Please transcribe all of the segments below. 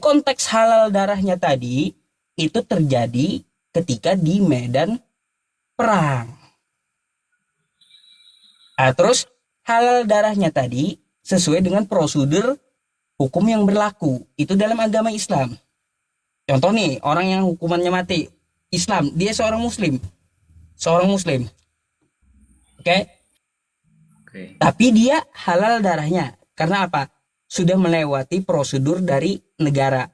konteks halal darahnya tadi itu terjadi ketika di medan perang. Nah, terus halal darahnya tadi sesuai dengan prosedur hukum yang berlaku. Itu dalam agama Islam. Contoh nih, orang yang hukumannya mati, Islam, dia seorang muslim. Seorang muslim. Oke? Oke. Tapi dia halal darahnya. Karena apa? Sudah melewati prosedur dari negara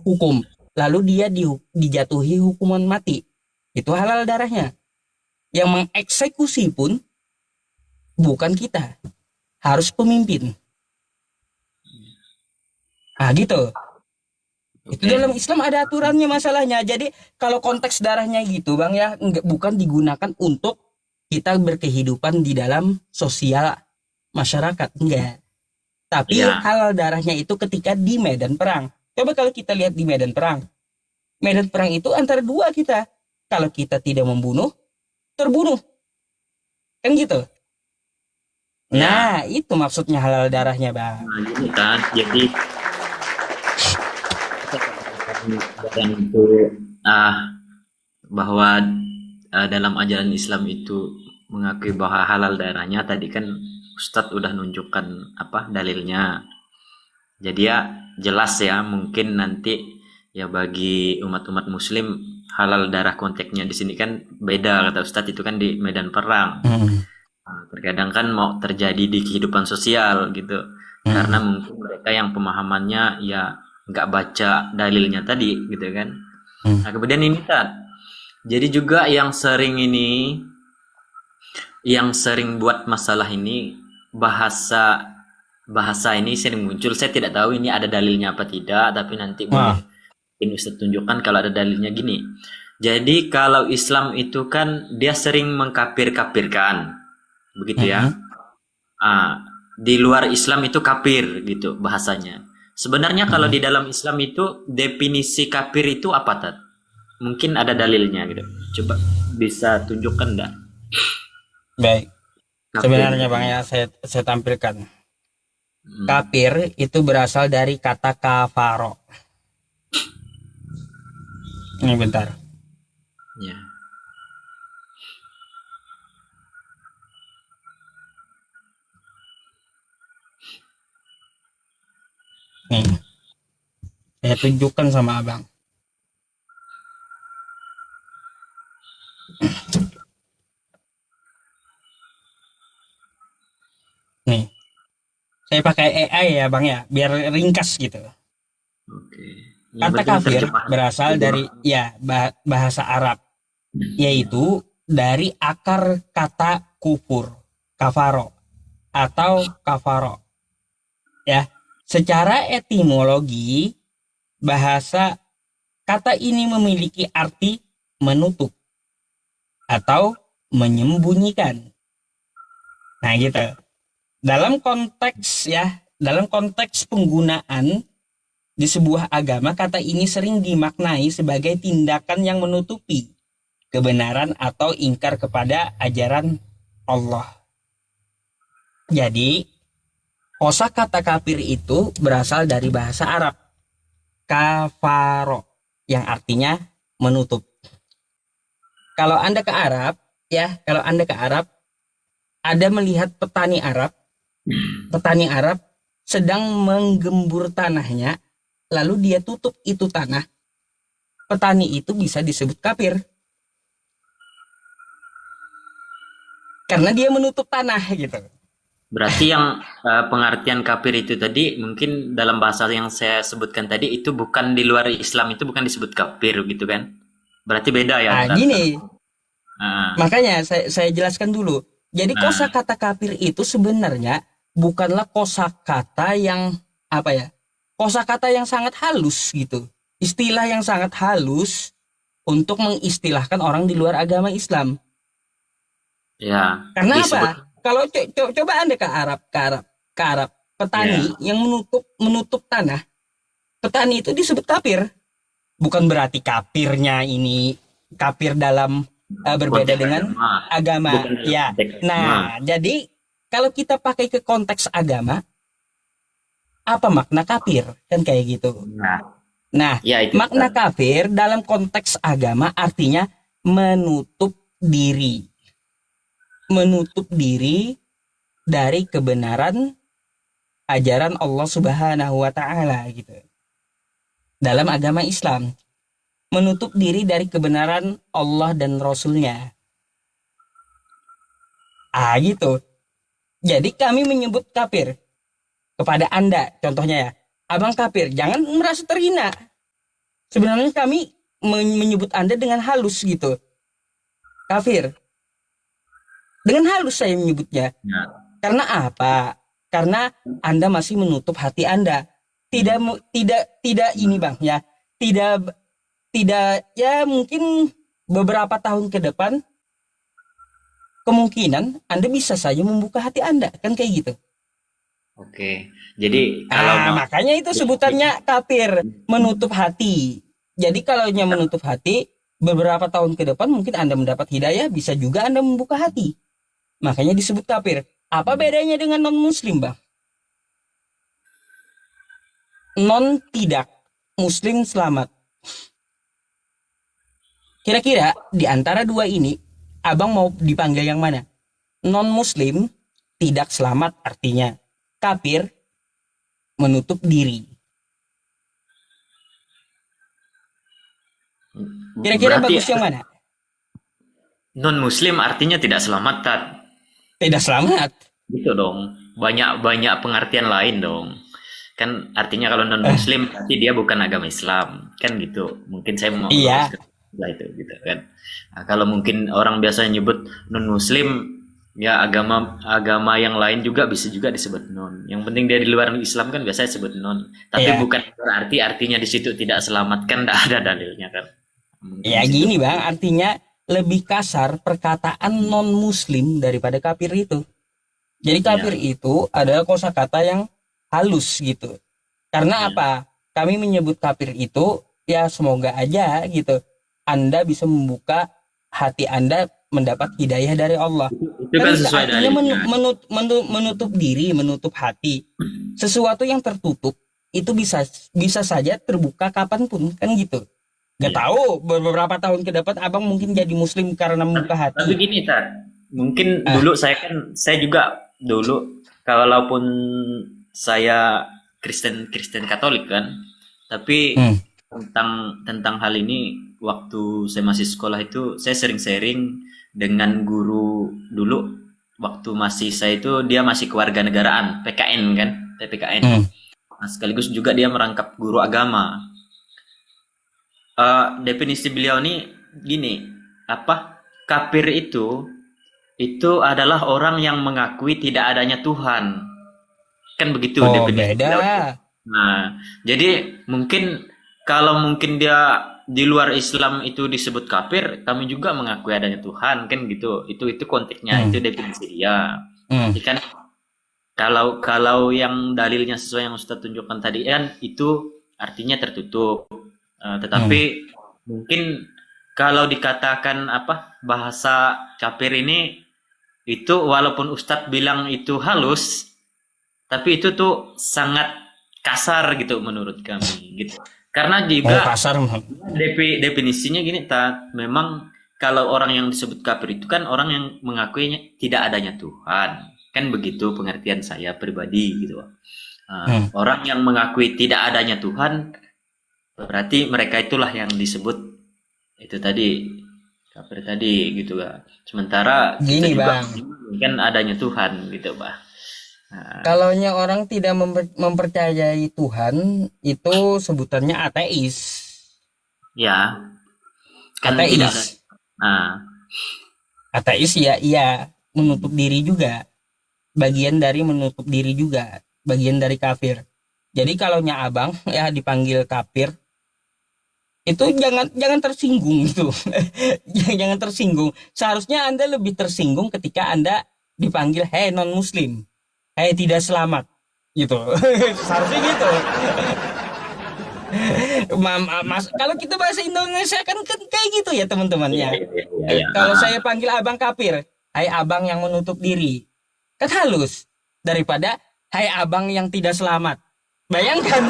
hukum. Lalu dia dijatuhi hukuman mati. Itu halal darahnya. Yang mengeksekusi pun bukan kita. Harus pemimpin. Ah gitu. Itu Oke. dalam Islam ada aturannya masalahnya. Jadi kalau konteks darahnya gitu Bang ya, bukan digunakan untuk kita berkehidupan di dalam sosial masyarakat. Enggak. Tapi Ya. halal darahnya itu ketika di medan perang. Coba kalau kita lihat di medan perang. Medan perang itu antara dua kita. Kalau kita tidak membunuh, terbunuh. Kan gitu. Ya. Nah, itu maksudnya halal darahnya, Bang. Nah, gini kan. Jadi ajaran itu ah bahwa dalam ajaran Islam itu mengakui bahwa halal darahnya tadi kan Ustadz udah nunjukkan apa dalilnya. Jadi ya jelas ya mungkin nanti ya bagi umat-umat muslim halal darah konteksnya di sini kan beda kata Ustadz itu kan di medan perang. Hmm, Nah, terkadang kan mau terjadi di kehidupan sosial gitu. Karena hmm, mungkin mereka yang pemahamannya ya nggak baca dalilnya tadi gitu kan. hmm. Nah, kemudian ini kan jadi juga yang sering buat masalah ini bahasa bahasa ini sering muncul. Saya tidak tahu ini ada dalilnya apa tidak, tapi nanti boleh Wah, ini Ustaz tunjukkan kalau ada dalilnya gini. Jadi kalau Islam itu kan dia sering mengkafir-kafirkan, begitu ya. hmm. Di luar Islam itu kafir gitu bahasanya. Sebenarnya kalau Hmm. di dalam Islam itu definisi kafir itu apa, Tat? Mungkin ada dalilnya gitu. Coba bisa tunjukkan enggak? Baik. Kafir Sebenarnya itu. Bang ya, saya tampilkan. Hmm. Kafir itu berasal dari kata kafaro. Ini bentar. Ya. Nih, saya tunjukkan sama Abang. Nih, saya pakai AI ya Bang ya, biar ringkas gitu. Oke. Yang Kata penting kafir terjemahan berasal di dari bawah. ya bahasa Arab, Ya. yaitu dari akar kata kufur, kafaro atau kafaro. Ya, secara etimologi bahasa kata ini memiliki arti menutup atau menyembunyikan. Nah, gitu. Dalam konteks penggunaan di sebuah agama, kata ini sering dimaknai sebagai tindakan yang menutupi kebenaran atau ingkar kepada ajaran Allah. Jadi, kosakata kafir itu berasal dari bahasa Arab kafaro yang artinya menutup. Kalau Anda ke Arab, kalau Anda ke Arab, ada melihat petani Arab sedang menggembur tanahnya, lalu dia tutup itu tanah. Petani itu bisa disebut kafir karena dia menutup tanah gitu. Berarti yang pengertian kafir itu tadi mungkin dalam bahasa yang saya sebutkan tadi itu bukan di luar Islam itu bukan disebut kafir gitu kan? Berarti beda ya, Ah, Tat? gini, Ah, makanya saya jelaskan dulu. Jadi nah, kosakata kafir itu sebenarnya bukanlah kosakata yang apa ya? Kosakata yang sangat halus gitu. Istilah yang sangat halus untuk mengistilahkan orang di luar agama Islam. ya Karena disebut apa? Kalau coba Anda ke Arab, petani ya. yang menutup tanah, petani itu disebut kafir. Bukan berarti kafirnya ini kafir dalam berbeda Konteks dengan agama, agama. bukan dalam Ya. konteks agama. Nah, jadi kalau kita pakai ke konteks agama, apa makna kafir, kan kayak gitu. Nah, Nah, ya itu makna Ustaz. kafir dalam konteks agama artinya menutup diri, menutup diri dari kebenaran ajaran Allah Subhanahu wa taala gitu. Dalam agama Islam, menutup diri dari kebenaran Allah dan Rasulnya. Ah gitu. Jadi kami menyebut kafir kepada Anda, contohnya ya. Abang kafir, jangan merasa terhina. Sebenarnya kami menyebut Anda dengan halus gitu. Kafir. Dengan halus saya menyebutnya. Ya. Karena apa? Karena Anda masih menutup hati Anda. Tidak tidak ini Bang ya. Tidak tidak ya mungkin beberapa tahun ke depan kemungkinan Anda bisa saja membuka hati Anda, kan kayak gitu. Oke. Jadi kalau Ah, mau makanya itu sebutannya kafir, menutup hati. Jadi kalau menutup hati, beberapa tahun ke depan mungkin Anda mendapat hidayah, bisa juga Anda membuka hati. Makanya disebut kafir. Apa bedanya dengan non-muslim, Bang? Non tidak muslim selamat. Kira-kira di antara dua ini, Abang mau dipanggil yang mana? Non-muslim tidak selamat artinya kafir, menutup diri. Kira-kira berarti bagus yang mana? non muslim artinya tidak selamat Tat. Tidak selamat. Gitu dong. Banyak pengertian lain dong. Kan artinya kalau non Eh, muslim berarti dia bukan agama Islam. Kan gitu. Mungkin saya mau iya, luruskan lah itu gitu kan. Nah, kalau mungkin orang biasa nyebut non muslim ya agama agama yang lain juga bisa juga disebut non. Yang penting dia di luar Islam kan biasanya disebut non. Tapi iya. bukan berarti artinya di situ tidak selamat kan tidak ada dalilnya kan. Mungkin Ya di situ. gini bang, artinya lebih kasar perkataan non-muslim daripada kafir itu. Jadi kafir Ya. itu adalah kosakata yang halus gitu. Karena Ya. apa? Kami menyebut kafir itu ya semoga aja gitu. Anda bisa membuka hati Anda mendapat hidayah dari Allah. Itu Kan kan gitu, sesuai artinya dalilnya. menutup diri, menutup hati. Sesuatu yang tertutup itu bisa saja terbuka kapanpun, kan gitu. Gak Ya. tahu beberapa tahun ke depan abang mungkin jadi muslim karena membuka Tapi hati. gini, Tat. Mungkin Ah, dulu saya juga dulu kalaupun saya Kristen Kristen Katolik kan, tapi hmm, tentang tentang hal ini waktu saya masih sekolah itu saya sering sharing dengan guru dulu waktu masih saya itu dia masih kewarganegaraan PKN kan, PPKN. hmm. Nah, sekaligus juga dia merangkap guru agama. Definisi beliau ini gini, apa? Kafir itu adalah orang yang mengakui tidak adanya Tuhan. Kan begitu Oh definisi beliau tuh. beda. Nah, jadi mungkin kalau mungkin dia di luar Islam itu disebut kafir, kami juga mengakui adanya Tuhan, kan gitu. Itu konteksnya, Hmm, itu definisi dia. hmm, Jadi kan kalau kalau yang dalilnya sesuai yang Ustadz tunjukkan tadi kan itu artinya tertutup. Tetapi hmm, mungkin kalau dikatakan apa bahasa kafir ini itu walaupun Ustadz bilang itu halus, tapi itu tuh sangat kasar gitu menurut kami gitu. Karena mau juga kasar. definisinya gini, memang kalau orang yang disebut kafir itu kan orang yang mengakuinya tidak adanya Tuhan. Kan begitu pengertian saya pribadi gitu. Hmm. Orang yang mengakui tidak adanya Tuhan berarti mereka itulah yang disebut itu tadi kafir tadi gitu kan. Sementara kita Gini juga bang, kan adanya Tuhan gitu, Pak. Nah, kalau orang tidak mempercayai Tuhan itu sebutannya ateis. ya, kan tidak ada. Ateis, Nah, ateis ya iya menutup diri juga. Bagian dari menutup diri juga, bagian dari kafir. Jadi kalau abang ya dipanggil kafir itu jangan tersinggung gitu. Jangan tersinggung. Seharusnya Anda lebih tersinggung ketika Anda dipanggil hei non muslim, hei tidak selamat gitu. Seharusnya gitu. Mas, kalau kita bahasa Indonesia kan kayak gitu ya teman-teman iya, ya. iya, iya, iya, iya. Kalau saya panggil abang kafir, hai abang yang menutup diri, kan halus daripada hai abang yang tidak selamat. Bayangkan.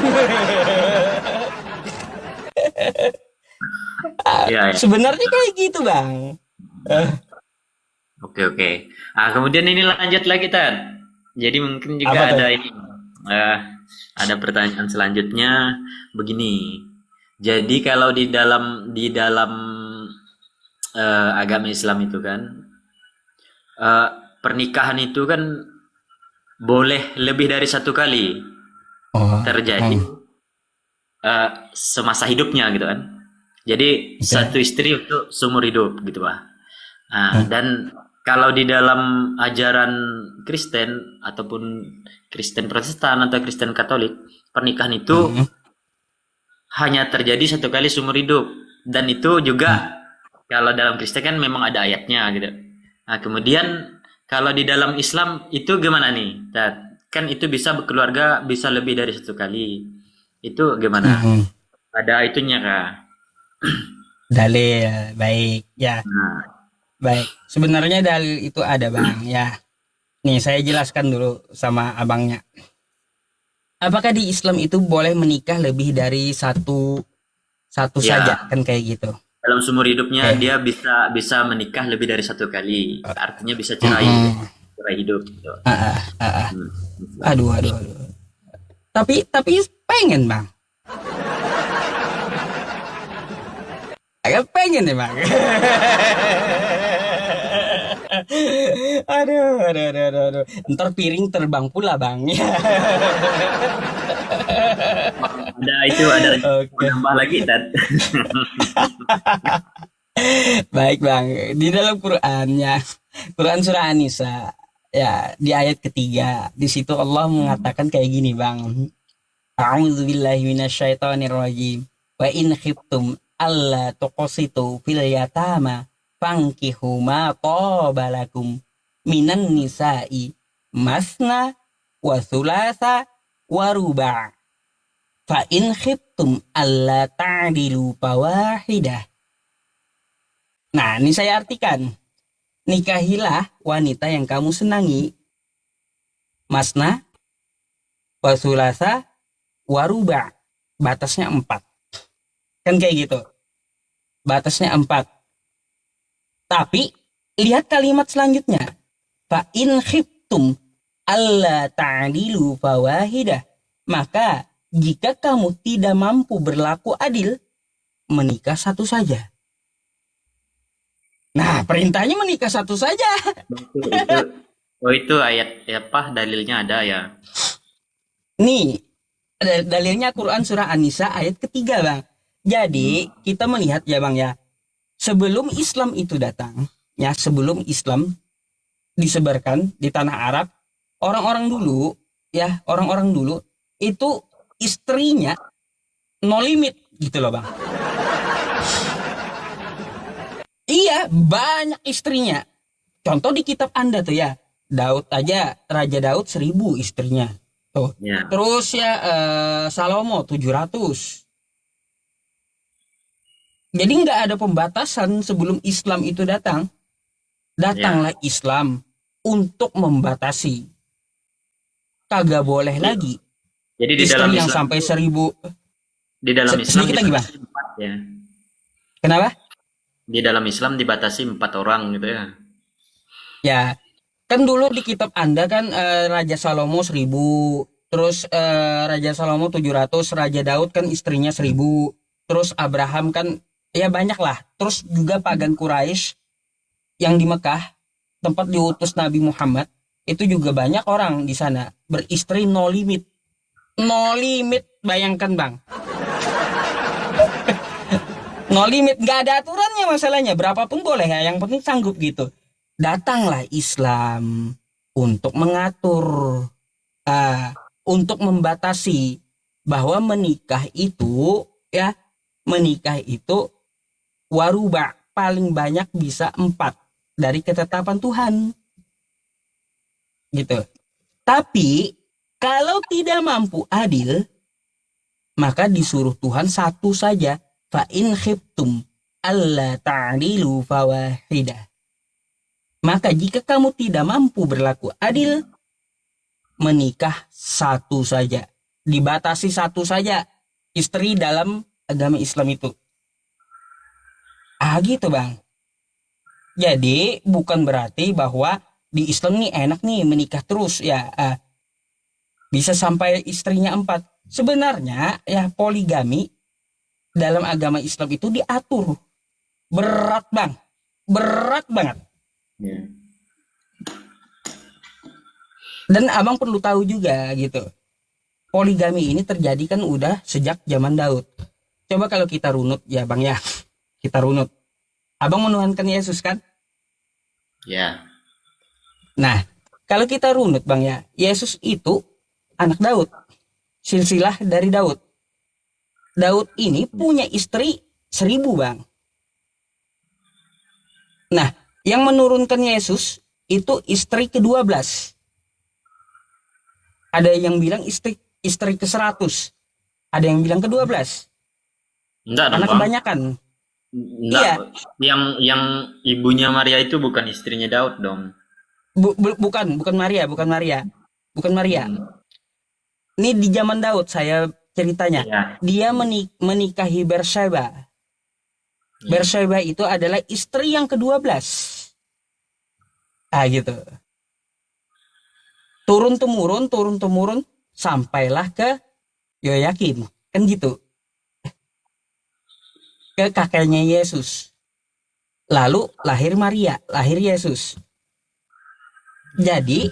Ya, ya. Sebenarnya kayak gitu bang. Eh, Oke, oke. Kemudian ini lanjut lagi, Tan. Jadi mungkin apa juga tuh? ada ini, eh, ada pertanyaan selanjutnya begini. Jadi kalau di dalam agama Islam itu kan, eh, pernikahan itu kan boleh lebih dari satu kali Oh, terjadi semasa hidupnya gitu kan. Jadi oke. satu istri untuk seumur hidup gitu, Pak. Hmm, Dan kalau di dalam ajaran Kristen ataupun Kristen Protestan atau Kristen Katolik, pernikahan itu hmm, hanya terjadi satu kali seumur hidup. Dan itu hmm. juga kalau dalam Kristen kan memang ada ayatnya gitu. Kemudian kalau di dalam Islam itu gimana nih? Kan itu bisa berkeluarga bisa lebih dari satu kali. Itu gimana? Hmm. Ada itunya kah? Dalil, baik. Ya, Nah, baik. Sebenarnya dalil itu ada bang. Ya, nih saya jelaskan dulu sama abangnya. Apakah di Islam itu boleh menikah lebih dari satu satu saja ya, kan kayak gitu? dalam seumur hidupnya Oke. dia bisa bisa menikah lebih dari satu kali. Artinya bisa cerai gitu. Mm-mm. Cerai hidup gitu. Ah, ah, ah. Hmm. Aduh, aduh, aduh. Tapi pengen bang. Agak pengen deh bang. Aduh. Ntar piring terbang pula bang. Ada mau Oke. nambah lagi dan Baik bang. Di dalam Qurannya, Quran surah An-Nisa, ya di ayat ketiga, di situ Allah mengatakan kayak gini bang. A'udzubillahi minasyaitonirrajim. Wa in khiftum alla tuqsitu fil yatama fankihu ma qabalakum minan nisa'i masna wa thulatha wa ruba'. Fa in khiftum alla ta'dilu fawahidah. Nah, ini saya artikan. Nikahilah wanita yang kamu senangi. Masna wa thulatha wa ruba'. Batasnya 4. Kan kayak gitu. Batasnya 4. Tapi lihat kalimat selanjutnya. Fa in khiftum alla ta'dilu fawahidah. Maka jika kamu tidak mampu berlaku adil, menikah satu saja. Nah, perintahnya menikah satu saja. itu oh itu ayat apa dalilnya ada ya. Nih, dalilnya Quran surah An-Nisa ayat ketiga, Bang. Jadi, Hmm. kita melihat ya, Bang ya. Sebelum Islam itu datang, ya, sebelum Islam disebarkan di tanah Arab, orang-orang dulu, ya, orang-orang dulu itu istrinya no limit gitu loh, Bang. Iya, banyak istrinya. Contoh di kitab Anda tuh ya, Daud aja, Raja Daud 1.000 istrinya. Tuh. Ya, Terus ya Salomo 700. Jadi nggak ada pembatasan sebelum Islam itu datang. ya. Datanglah Islam untuk membatasi. Kagak boleh Jadi, lagi jadi istri yang sampai 1.000. di dalam Islam Sedikit lagi bang. dibatasi empat ya. Kenapa? Di dalam Islam dibatasi 4 orang gitu ya. Ya, kan dulu di kitab Anda kan Raja Salomo 1.000. Terus Raja Salomo 700. Raja Daud kan istrinya 1.000. Terus Abraham kan ya banyak lah. Terus juga pagan Quraisy yang di Mekah tempat diutus Nabi Muhammad itu juga banyak orang di sana beristri no limit. No limit, bayangkan bang. No limit, nggak ada aturannya masalahnya. Berapapun boleh ya, yang penting sanggup gitu. Datanglah Islam untuk mengatur, untuk membatasi bahwa menikah itu ya menikah itu waruba paling banyak bisa 4 dari ketetapan Tuhan gitu. Tapi kalau tidak mampu adil, maka disuruh Tuhan satu saja. Fa in khiftum alla ta'dilu fawahidah. Maka jika kamu tidak mampu berlaku adil, menikah satu saja. dibatasi satu saja istri dalam agama Islam itu. Gitu bang. Jadi bukan berarti bahwa di Islam nih enak nih menikah terus ya, bisa sampai istrinya 4. Sebenarnya ya poligami dalam agama Islam itu diatur. Berat bang, berat banget. Ya. Dan abang perlu tahu juga gitu, poligami ini terjadi kan udah sejak zaman Daud. Coba kalau kita runut ya bang ya, kita runut. Abang menuhankan Yesus kan? Ya. Nah, kalau kita runut bang ya, Yesus itu anak Daud, silsilah dari Daud. Daud ini punya istri 1000 bang. Nah, yang menurunkan Yesus itu istri ke-12. Ada yang bilang istri ke-100. Ada yang bilang ke-12. Enggak dong, Karena Bang. kebanyakan. Enggak. Iya. Yang ibunya Maria itu bukan istrinya Daud dong. Bukan Maria, bukan Maria. Bukan Maria. Hmm. Ini di zaman Daud saya ceritanya. Iya. Dia menikahi Berseba. Iya. Berseba itu adalah istri yang ke-12. Gitu. Turun temurun sampailah ke Yoyakim. Kan gitu. Ke kakeknya Yesus. Lalu lahir Maria, lahir Yesus. Jadi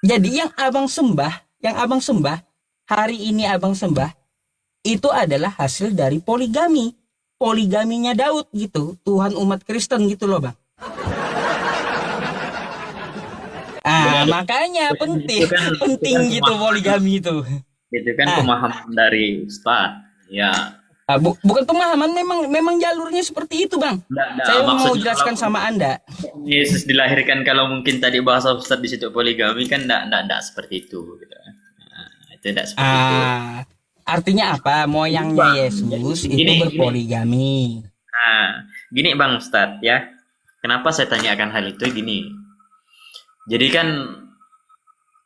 yang abang sembah, hari ini abang sembah, itu adalah hasil dari poligami. Poligaminya Daud gitu, Tuhan umat Kristen gitu loh bang. Makanya penting, Itu kan gitu pemahaman. poligami itu. Itu kan pemahaman dari Ustadz. Ya. Bukan pemahaman, memang jalurnya seperti itu bang. Enggak, Saya mau maksudnya jelaskan kalau sama anda. Yesus dilahirkan, kalau mungkin tadi bahasa Ustadz di situ poligami kan enggak seperti itu gitu. Nah, itu enggak seperti itu. Artinya apa? Moyangnya Yesus itu berpoligami. Nah, gini Bang Ustadz ya. Kenapa saya tanyakan hal itu gini? Jadi kan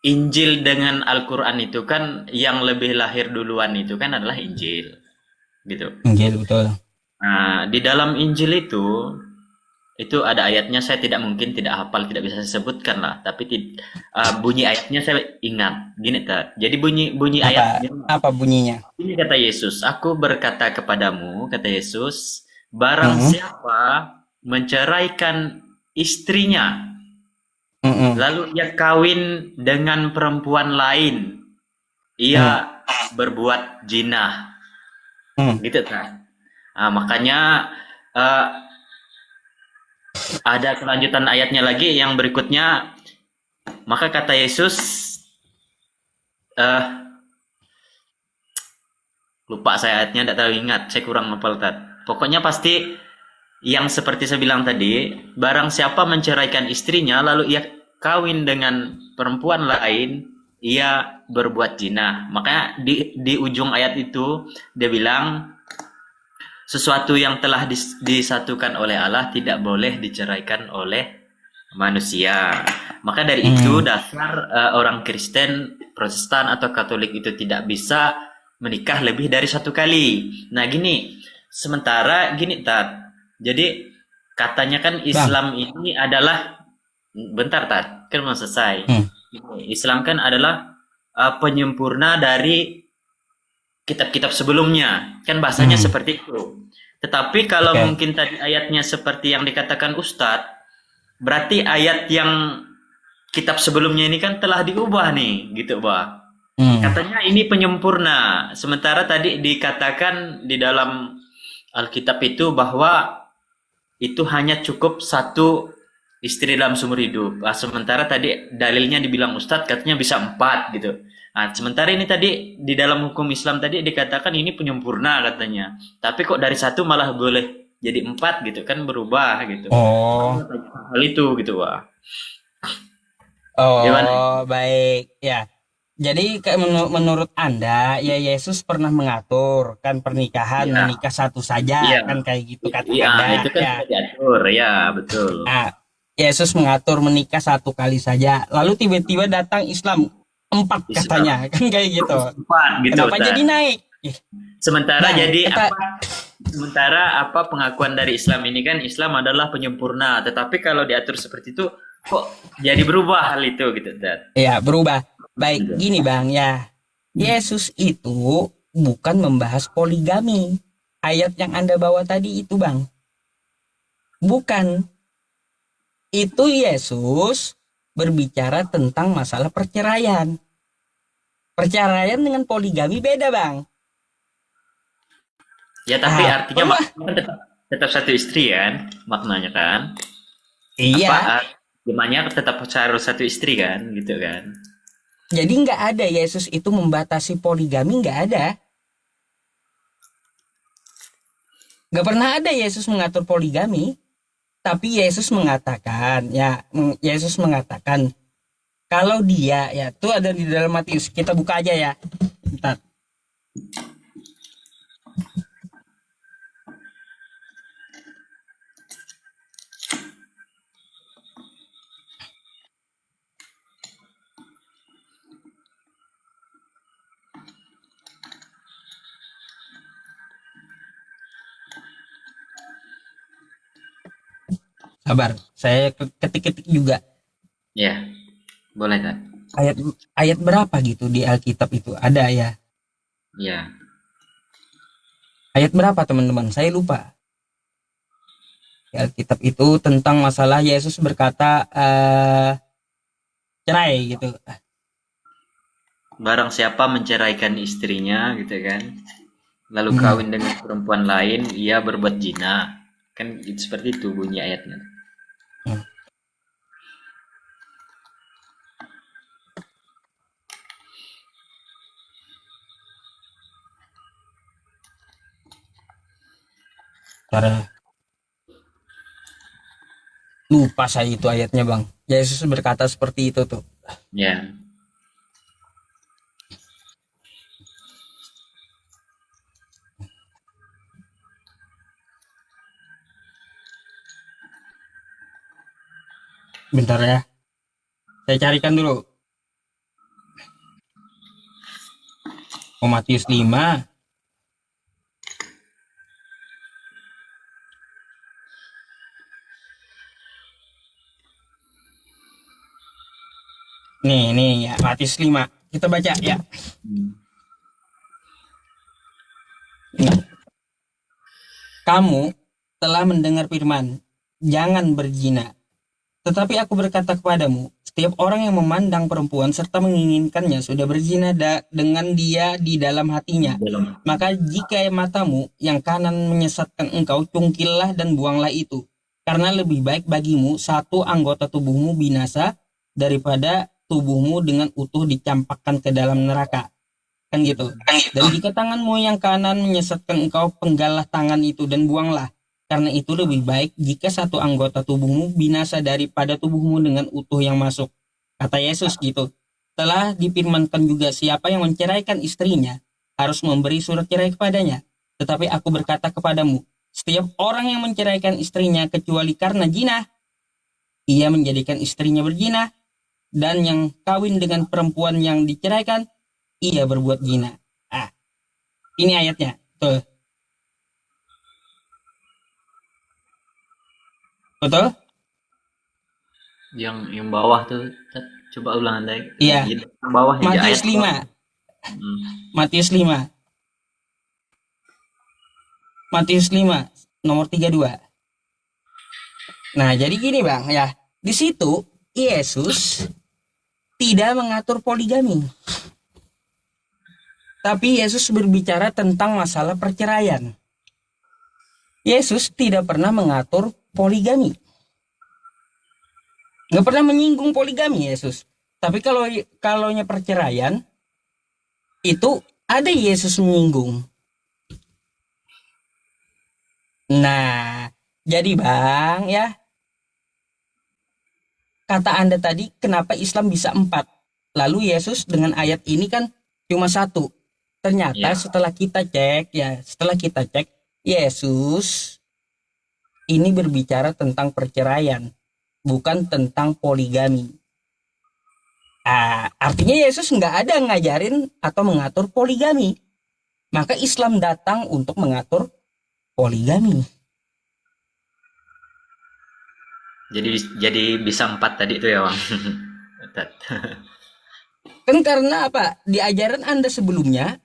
Injil dengan Al-Quran itu kan yang lebih lahir duluan itu kan adalah Injil. Gitu. Injil betul. Nah, di dalam Injil itu ada ayatnya, saya tidak hafal, tidak bisa saya sebutkan lah, tapi bunyi ayatnya saya ingat. Gini jadi bunyi ayatnya Apa bunyinya? ini, kata Yesus, aku berkata kepadamu, kata Yesus, barang siapa menceraikan istrinya lalu ia kawin dengan perempuan lain, ia berbuat zina. Gitu kan. Nah, makanya ada kelanjutan ayatnya lagi yang berikutnya. Maka kata Yesus, lupa saya ayatnya, tidak terlalu ingat, saya kurang hafal. Pokoknya pasti yang seperti saya bilang tadi, barang siapa menceraikan istrinya lalu ia kawin dengan perempuan lain, ia berbuat zina. Makanya di ujung ayat itu dia bilang, sesuatu yang telah disatukan oleh Allah tidak boleh diceraikan oleh manusia. Maka dari itu dasar orang Kristen, Protestan atau Katolik itu tidak bisa menikah lebih dari 1 kali. Nah gini, sementara gini jadi katanya kan Islam ini adalah, bentar kan mau selesai. Islam kan adalah penyempurna dari kitab-kitab sebelumnya, kan bahasanya seperti itu. Tetapi kalau mungkin tadi ayatnya seperti yang dikatakan Ustadz, berarti ayat yang kitab sebelumnya ini kan telah diubah nih, gitu Bah. Katanya ini penyempurna. Sementara tadi dikatakan di dalam Alkitab itu bahwa itu hanya cukup 1 istri dalam seumur hidup. Sementara tadi dalilnya dibilang Ustadz katanya bisa 4 gitu. Nah, sementara ini tadi di dalam hukum Islam tadi dikatakan ini penyempurna katanya. Tapi kok dari 1 malah boleh jadi 4 gitu, kan berubah gitu. Hal itu gitu Wah. Gimana? Baik ya. Jadi menurut anda ya Yesus pernah mengatur kan pernikahan, menikah 1 saja kan kayak gitu kata anda. Itu kan sudah diatur ya, betul. Yesus mengatur menikah 1 kali saja. Lalu tiba-tiba datang Islam. 4 Islam katanya kan kayak gitu. empat gitu Kenapa Ustaz. jadi naik? Sementara Bang, jadi kata sementara pengakuan dari Islam ini kan Islam adalah penyempurna, tetapi kalau diatur seperti itu kok jadi berubah hal itu gitu Ustaz. ya berubah. Baik, Gitu. gini Bang ya. Yesus itu bukan membahas poligami. Ayat yang Anda bawa tadi itu Bang. Bukan. Itu Yesus berbicara tentang masalah perceraian. Perceraian dengan poligami beda Bang. Ya tapi Apa artinya mah? maknanya kan tetap satu istri kan maknanya kan. Apa Iya. gimana tetap harus satu istri kan gitu kan. Jadi nggak ada Yesus itu membatasi poligami, nggak ada. Nggak pernah ada Yesus mengatur poligami. Tapi Yesus mengatakan, ya Yesus mengatakan kalau dia ya itu ada di dalam Matius. Kita buka aja ya. Bentar. Sabar, saya ketik-ketik juga Ya, boleh kan? ayat ayat berapa gitu di Alkitab itu ada ya. Ya. Ayat berapa teman-teman? Saya lupa. Di Alkitab itu tentang masalah Yesus berkata cerai gitu. Barang siapa menceraikan istrinya gitu kan, lalu Hmm. kawin dengan perempuan lain, ia berbuat zina. Kan seperti itu bunyi ayatnya. Hmm. Cara lupa saya itu ayatnya bang. Yesus berkata seperti itu tuh. Ya. Bentar ya. Saya carikan dulu. Oh, Matius 5. Nih ya Matius 5. Kita baca ya. Hmm. Nih. Kamu telah mendengar firman, jangan berzina. Tetapi aku berkata kepadamu, setiap orang yang memandang perempuan serta menginginkannya sudah berzina dengan dia di dalam hatinya. Dalam. Maka jika matamu yang kanan menyesatkan engkau, cungkillah dan buanglah itu. Karena lebih baik bagimu satu anggota tubuhmu binasa daripada tubuhmu dengan utuh dicampakkan ke dalam neraka. Kan gitu. Dan jika tanganmu yang kanan menyesatkan engkau, penggallah tangan itu dan buanglah. Karena itu lebih baik jika satu anggota tubuhmu binasa daripada tubuhmu dengan utuh yang masuk. Kata Yesus gitu. Telah difirmankan juga siapa yang menceraikan istrinya harus memberi surat cerai kepadanya. Tetapi aku berkata kepadamu, setiap orang yang menceraikan istrinya kecuali karena zina, ia menjadikan istrinya berzina. Dan yang kawin dengan perempuan yang diceraikan, ia berbuat zina. Ah, ini ayatnya. Tuh, betul? Yang bawah tuh coba ulang lagi. Iya. Yang bawahnya aja ayat Matius bawah. 5. Hmm. Matius 5. Matius 5 nomor 32. Nah, jadi gini Bang, ya. Di situ Yesus tidak mengatur poligami. Tapi Yesus berbicara tentang masalah perceraian. Yesus tidak pernah mengatur poligami. Nggak pernah menyinggung poligami Yesus. Tapi kalaunya perceraian, itu ada Yesus menyinggung. Nah, jadi Bang ya, kata Anda tadi kenapa Islam bisa 4? Lalu Yesus dengan ayat ini kan cuma 1. Ternyata Ya. setelah kita cek, Yesus ini berbicara tentang perceraian, bukan tentang poligami. Artinya Yesus nggak ada ngajarin atau mengatur poligami. Maka Islam datang untuk mengatur poligami. Jadi bisa 4 tadi itu ya, Bang. Ustaz. Kan karena apa? Di ajaran sebelumnya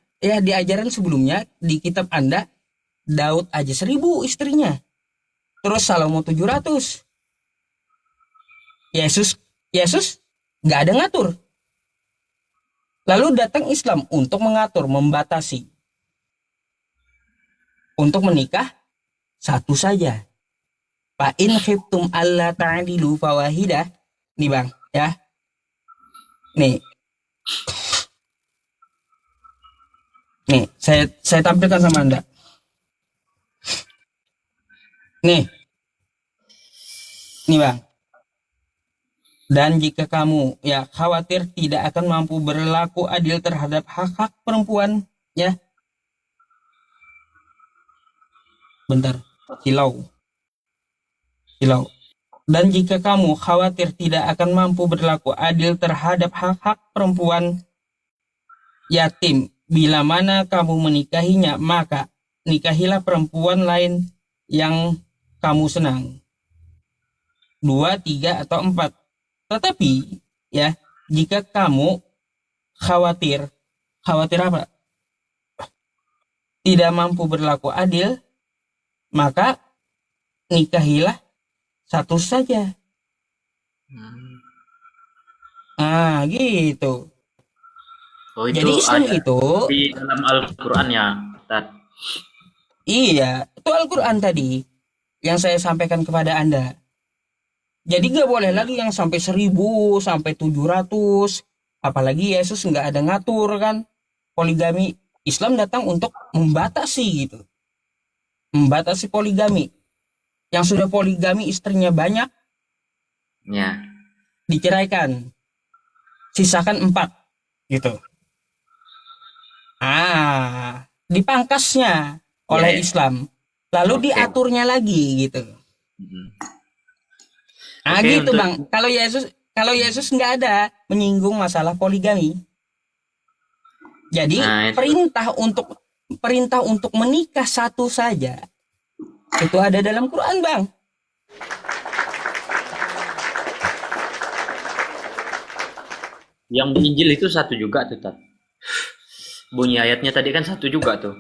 di kitab Anda, Daud aja 1.000 istrinya. Terus Salomo 700. Yesus Yesus nggak ada ngatur. Lalu datang Islam untuk mengatur, membatasi. Untuk menikah satu saja. Fa in khiftum alla ta'dilu fawahidah. Nih Bang, ya. Nih, saya tampilkan sama Anda. Nih, nih Bang. Dan jika kamu ya khawatir tidak akan mampu berlaku adil terhadap hak-hak perempuan, ya, bentar, silau, silau. Dan jika kamu khawatir tidak akan mampu berlaku adil terhadap hak-hak perempuan yatim, bila mana kamu menikahinya, maka nikahilah perempuan lain yang kamu senang. 2, 3, atau 4. Tetapi, ya, jika kamu khawatir apa? Tidak mampu berlaku adil, maka nikahilah satu saja. Gitu. Oh, itu Jadi Islam ada itu, di dalam Al-Qur'an ya, Ustaz. iya, itu Al-Quran tadi yang saya sampaikan kepada Anda. Jadi gak boleh Ya. lagi yang sampai 1.000, sampai 700. Apalagi Yesus nggak ada ngatur kan poligami. Islam datang untuk membatasi gitu. Membatasi poligami. Yang sudah poligami istrinya banyak, Ya. diceraikan. Sisakan 4 gitu. Dipangkasnya Ya, oleh ya. Islam. Lalu Oke. diaturnya lagi gitu. Mm. Oke, Gitu untuk Bang. Kalau Yesus nggak ada menyinggung masalah poligami. Jadi nah itu perintah untuk menikah satu saja itu ada dalam Quran, Bang. yang di Injil itu satu juga tuh, Tat. Bunyi ayatnya tadi kan satu juga tuh.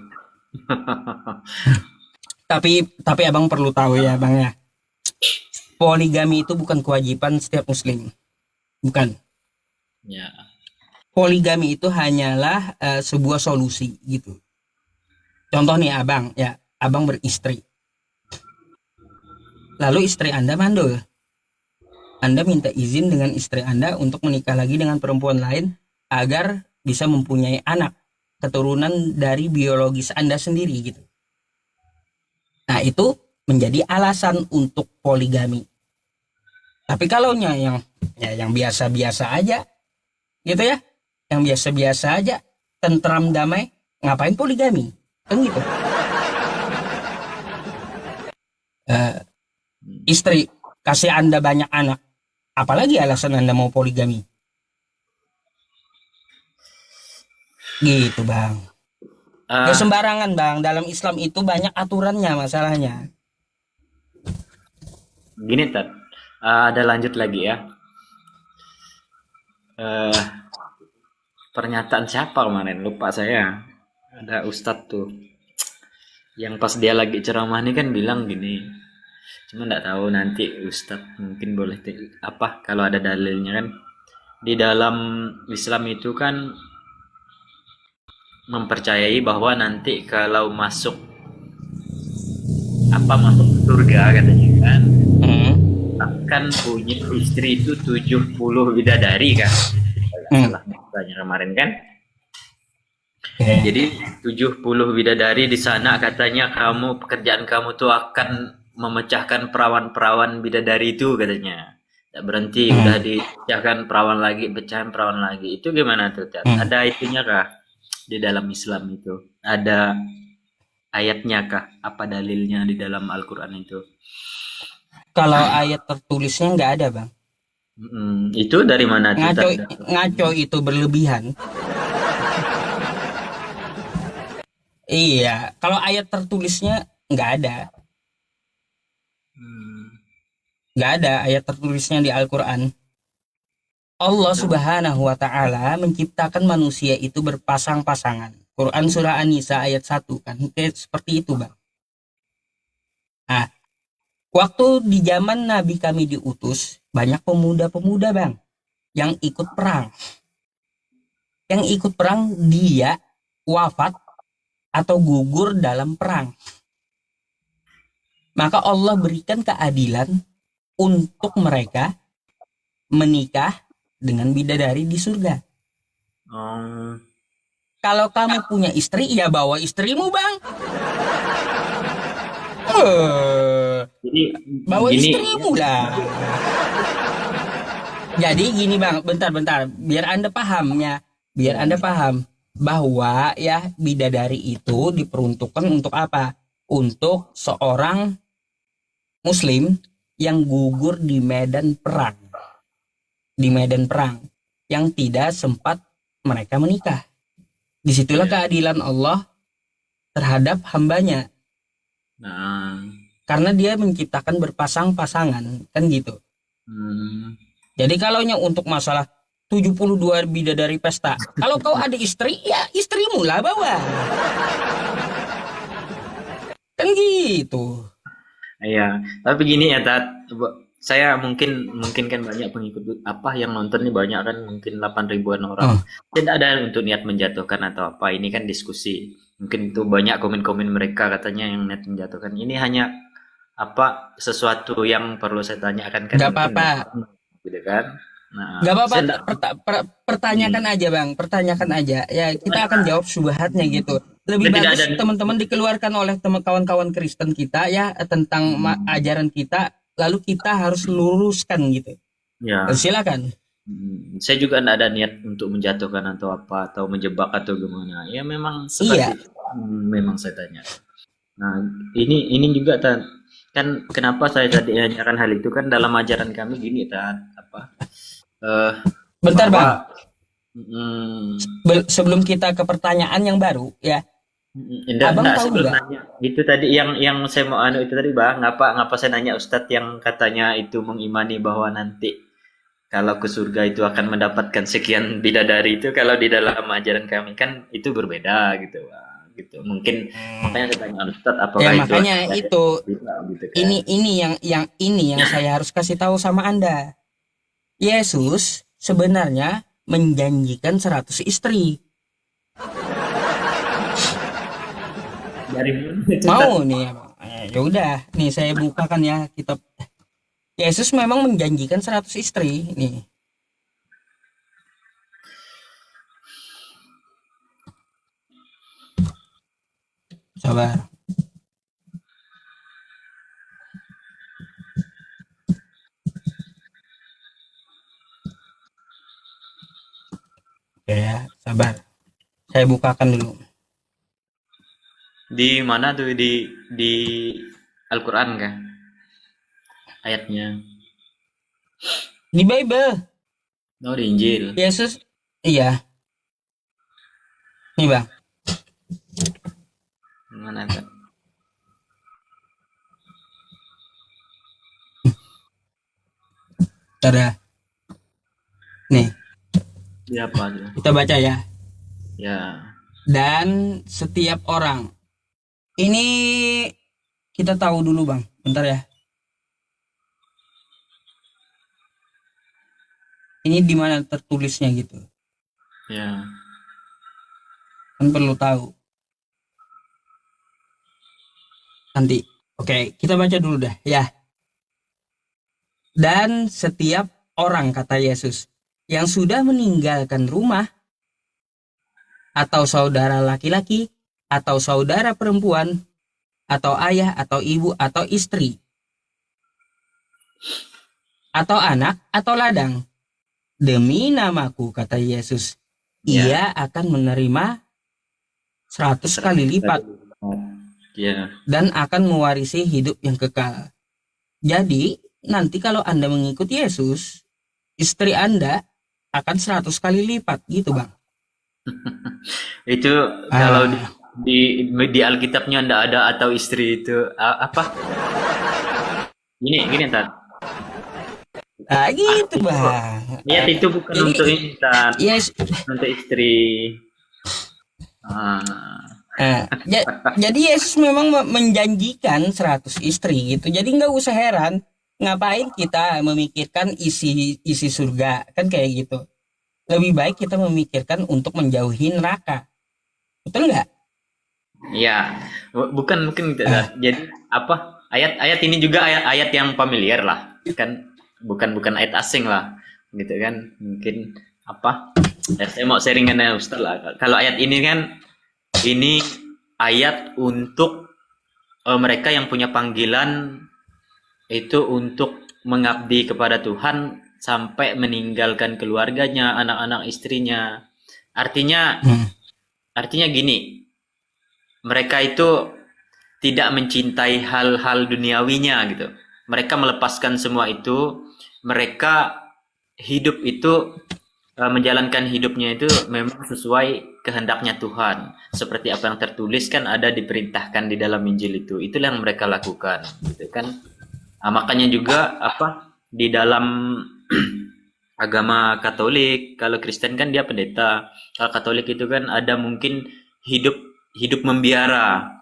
Tapi Abang perlu tahu ya, Bang ya. Poligami itu bukan kewajiban setiap muslim. Bukan. Ya. Poligami itu hanyalah sebuah solusi gitu. Contoh nih Abang, ya, Abang beristri. Lalu istri Anda mandul. Anda minta izin dengan istri Anda untuk menikah lagi dengan perempuan lain agar bisa mempunyai anak, keturunan dari biologis Anda sendiri gitu. Nah, itu menjadi alasan untuk poligami. Tapi kalau yang biasa-biasa aja gitu ya, yang biasa-biasa aja, tentram damai, ngapain poligami? Kan gitu. Istri kasih Anda banyak anak, apalagi alasan Anda mau poligami? Gitu, Bang. Gak Ah, sembarangan, Bang. Dalam Islam itu banyak aturannya masalahnya. gini, Tat. Ada lanjut lagi ya. Eh, Pernyataan siapa kemarin? Lupa saya. Ada Ustadz tuh. Yang pas dia lagi ceramah nih kan bilang gini. Cuma nggak tahu nanti Ustadz mungkin boleh apa kalau ada dalilnya kan. Di dalam Islam itu kan mempercayai bahwa nanti kalau masuk surga katanya kan Hmm. akan punya istri itu 70 bidadari kan. Kalau Hmm. salah bahasanya kemarin kan. Okay. Jadi 70 bidadari di sana katanya pekerjaan kamu tuh akan memecahkan perawan-perawan bidadari itu katanya. Tak berhenti, udah Hmm. dipecahkan perawan lagi, pecahan perawan lagi. Itu gimana tuh, Cat? Hmm. Ada itunya kah di dalam Islam itu? Ada ayatnya kah? Apa dalilnya di dalam Al-Quran itu? Kalau ayat tertulisnya nggak ada, Bang. Itu dari mana tuh Ngaco, tanda? ngaco itu berlebihan. Iya, kalau ayat tertulisnya nggak ada. Hmm. Nggak ada ayat tertulisnya di Al-Quran. Allah Subhanahu wa Ta'ala menciptakan manusia itu berpasang-pasangan. Quran surah An-Nisa ayat 1 kan. Kayak seperti itu, Bang. Nah, waktu di zaman Nabi kami diutus, banyak pemuda-pemuda, Bang, yang ikut perang. Yang ikut perang dia wafat atau gugur dalam perang. Maka Allah berikan keadilan untuk mereka menikah dengan bidadari di surga. Oh, Kalau kamu punya istri, ya bawa istrimu, Bang. Eh, jadi bawa gini, istrimu lah. Jadi gini, Bang, bentar-bentar, biar Anda paham ya. Biar ya, Anda paham bahwa ya bidadari itu diperuntukkan untuk apa? Untuk seorang muslim yang gugur di medan perang. Di medan perang yang tidak sempat mereka menikah. Disitulah ya. keadilan Allah terhadap hambanya. Nah, Karena dia menciptakan berpasang-pasangan. Kan gitu. hmm, Jadi kalau untuk masalah 72 bidadari pesta. Kalau kau ada istri, ya istrimu lah bawa. Kan gitu. iya. Tapi gini ya, Tat. Saya mungkin mungkin kan banyak pengikut apa yang nonton nih banyak kan mungkin 8 ribuan orang. Oh, Tidak ada untuk niat menjatuhkan atau apa. Ini kan diskusi. Mungkin itu banyak komen-komen mereka katanya yang niat menjatuhkan. Ini hanya apa sesuatu yang perlu saya tanyakan kan nggak mungkin apa-apa. gitu kan. Nggak Nah, apa-apa. saya enggak, Pertanyakan aja, Bang. Pertanyakan aja. Ya, kita akan jawab syubhatnya gitu. Lebih tidak bagus ada teman-teman dikeluarkan oleh teman kawan-kawan Kristen kita ya tentang ajaran kita. Lalu kita harus luruskan gitu. ya. Silakan. Saya juga enggak ada niat untuk menjatuhkan atau apa atau menjebak atau gimana. Ya memang Iya, seperti itu. Memang saya tanya. Nah, ini juga kan kenapa saya tadi nanyakan hal itu kan dalam ajaran kami gini apa eh bentar, Bang. bahwa mm, Sebelum kita ke pertanyaan yang baru ya, Abang enggak tahu sebelum nggak? nanya itu tadi yang saya mau anu itu tadi Bang, ngapa saya nanya Ustadz yang katanya itu mengimani bahwa nanti kalau ke surga itu akan mendapatkan sekian bidadari itu kalau di dalam ajaran kami kan itu berbeda gitu Bang. Gitu. Mungkin makanya saya tanya Ustadz Ya apakah itu makanya ada itu bisa gitu kan. ini yang saya harus kasih tahu sama Anda. Yesus sebenarnya menjanjikan 100 istri. Dari mana itu Mau Ustadz? nih, ya udah, nih saya bukakan ya kitab. Yesus memang menjanjikan 100 istri nih. Sabar. Oke ya, sabar. Saya bukakan dulu. Di mana tuh di Al-Qur'an kah ayatnya? Di Bible, Oh, di Injil. Yesus iya, nih Bang. Mana tuh? Bentar ya. Nih, Di apa tuh? kita baca ya. Ya. Dan setiap orang. Ini kita tahu dulu, Bang. Bentar ya. Ini di mana tertulisnya gitu. Ya. Kan perlu tahu. Nanti. Oke, kita baca dulu dah ya. Dan setiap orang, kata Yesus, yang sudah meninggalkan rumah atau saudara laki-laki atau saudara perempuan atau ayah atau ibu atau istri atau anak atau ladang demi namaku, kata Yesus, Ya. ia akan menerima 100 kali lipat Ya. dan akan mewarisi hidup yang kekal. Jadi nanti kalau Anda mengikuti Yesus, istri Anda akan 100 kali lipat gitu, Bang. Itu kalau Ah, di Alkitabnya ndak ada atau istri itu apa? Gini ntar. gitu, Itu Bang. ayat itu bukan Jadi untuk ini ntar, yes, untuk istri. Ah, jadi Yesus memang menjanjikan 100 istri gitu. Jadi nggak usah heran ngapain kita memikirkan isi isi surga kan kayak gitu. Lebih baik kita memikirkan untuk menjauhi neraka. Betul nggak? ya, bukan mungkin gitu. Ah, Jadi apa? Ayat-ayat ini juga ayat-ayat yang familiar lah, kan? Bukan ayat asing lah, gitu kan? Mungkin apa? Ya, saya mau sharing dengan Ustaz lah. Kalau ayat ini kan, ini ayat untuk mereka yang punya panggilan itu untuk mengabdi kepada Tuhan sampai meninggalkan keluarganya, anak-anak istrinya. Artinya, hmm, artinya gini, mereka itu tidak mencintai hal-hal duniawinya gitu. Mereka melepaskan semua itu, mereka hidup itu menjalankan hidupnya itu memang sesuai kehendaknya Tuhan. Seperti apa yang tertulis kan ada diperintahkan di dalam Injil itu. Itulah yang mereka lakukan, gitu kan. Nah, makanya juga apa di dalam agama Katolik, kalau Kristen kan dia pendeta. Kalau Katolik itu kan ada mungkin hidup hidup membiara.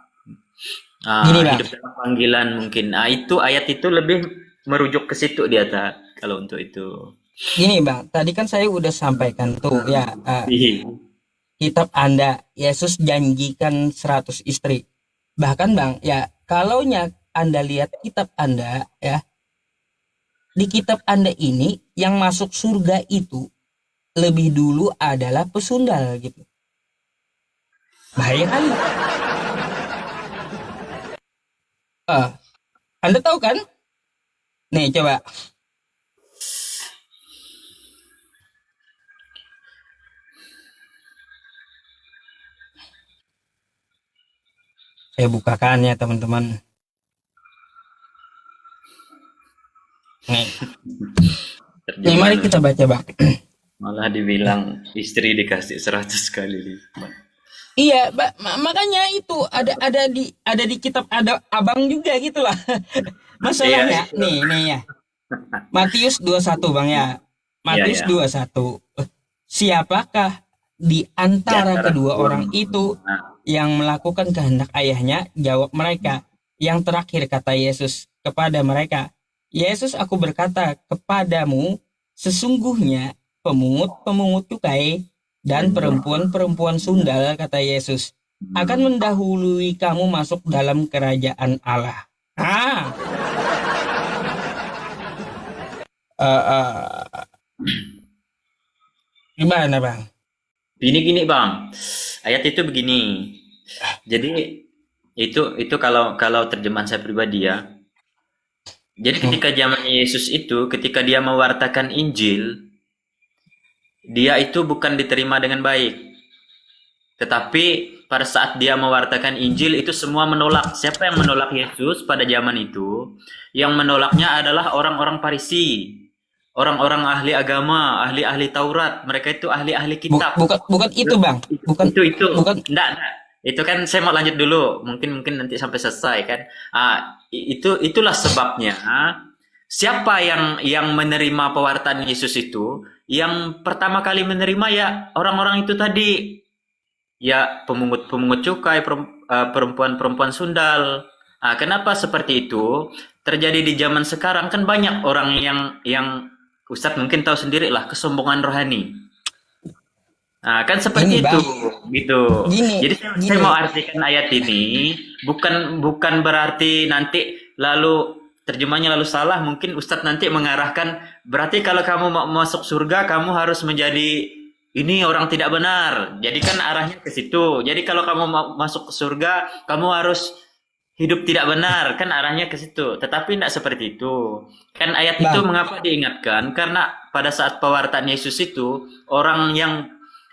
gini bang, Hidup dalam panggilan mungkin. Itu ayat itu lebih merujuk ke situ dia tak kalau untuk itu. gini bang. Tadi kan saya udah sampaikan tuh ya, Iya. kitab Anda Yesus janjikan 100 istri. Bahkan bang, ya kalau Anda lihat kitab Anda ya, di kitab Anda ini yang masuk surga itu lebih dulu adalah pesundal gitu. Bahaya kali. Ah, Anda tahu kan? Nih coba saya bukakan ya teman-teman. Nih, nih mari Terjemahan kita baca bang. malah dibilang istri dikasih 100 kali lipat. Iya, makanya itu ada di kitab ada abang juga gitu lah. Iya Masalahnya itu. nih ya. Matius 21 bang ya. Iya Matius ya. 21. Siapakah di Di antara antara kedua kedua orang itu nah, yang melakukan kehendak ayahnya? Jawab mereka. Yang terakhir kata Yesus kepada mereka, Yesus aku berkata kepadamu, sesungguhnya pemungut-pemungut cukai dan betul. perempuan-perempuan sundal kata Yesus akan Hmm. mendahului kamu masuk dalam kerajaan Allah. Ah, eh, eh, gimana bang? Gini-gini Bang. Ayat itu begini. Jadi itu kalau kalau terjemahan saya pribadi ya. Jadi Hmm, ketika zaman Yesus itu, ketika dia mewartakan Injil, dia itu bukan diterima dengan baik. Tetapi pada saat dia mewartakan Injil itu semua menolak. Siapa yang menolak Yesus pada zaman itu? Yang menolaknya adalah orang-orang Farisi, orang-orang ahli agama, ahli-ahli Taurat. Mereka itu ahli-ahli kitab. bukan bukan itu bang, bukan Itu. bukan. Enggak. Itu kan saya mau lanjut dulu. Mungkin nanti sampai selesai kan. Itulah sebabnya. Siapa yang menerima pewartaan Yesus itu? Yang pertama kali menerima ya orang-orang itu tadi, ya pemungut-pemungut cukai, perempuan-perempuan sundal. Kenapa seperti itu? Terjadi di zaman sekarang kan banyak orang yang Ustadz mungkin tahu sendiri lah kesombongan rohani. Kan Gini seperti itu, bang, gitu. gini Jadi saya gini mau artikan ayat ini bukan bukan berarti nanti lalu terjemahnya lalu salah. Mungkin Ustadz nanti mengarahkan berarti kalau kamu mau masuk surga kamu harus menjadi ini orang tidak benar. Jadi kan arahnya ke situ. Jadi kalau kamu mau masuk ke surga kamu harus hidup tidak benar, kan arahnya ke situ. Tetapi tidak seperti itu. Kan ayat itu bang, mengapa diingatkan? Karena pada saat pewartaan Yesus itu orang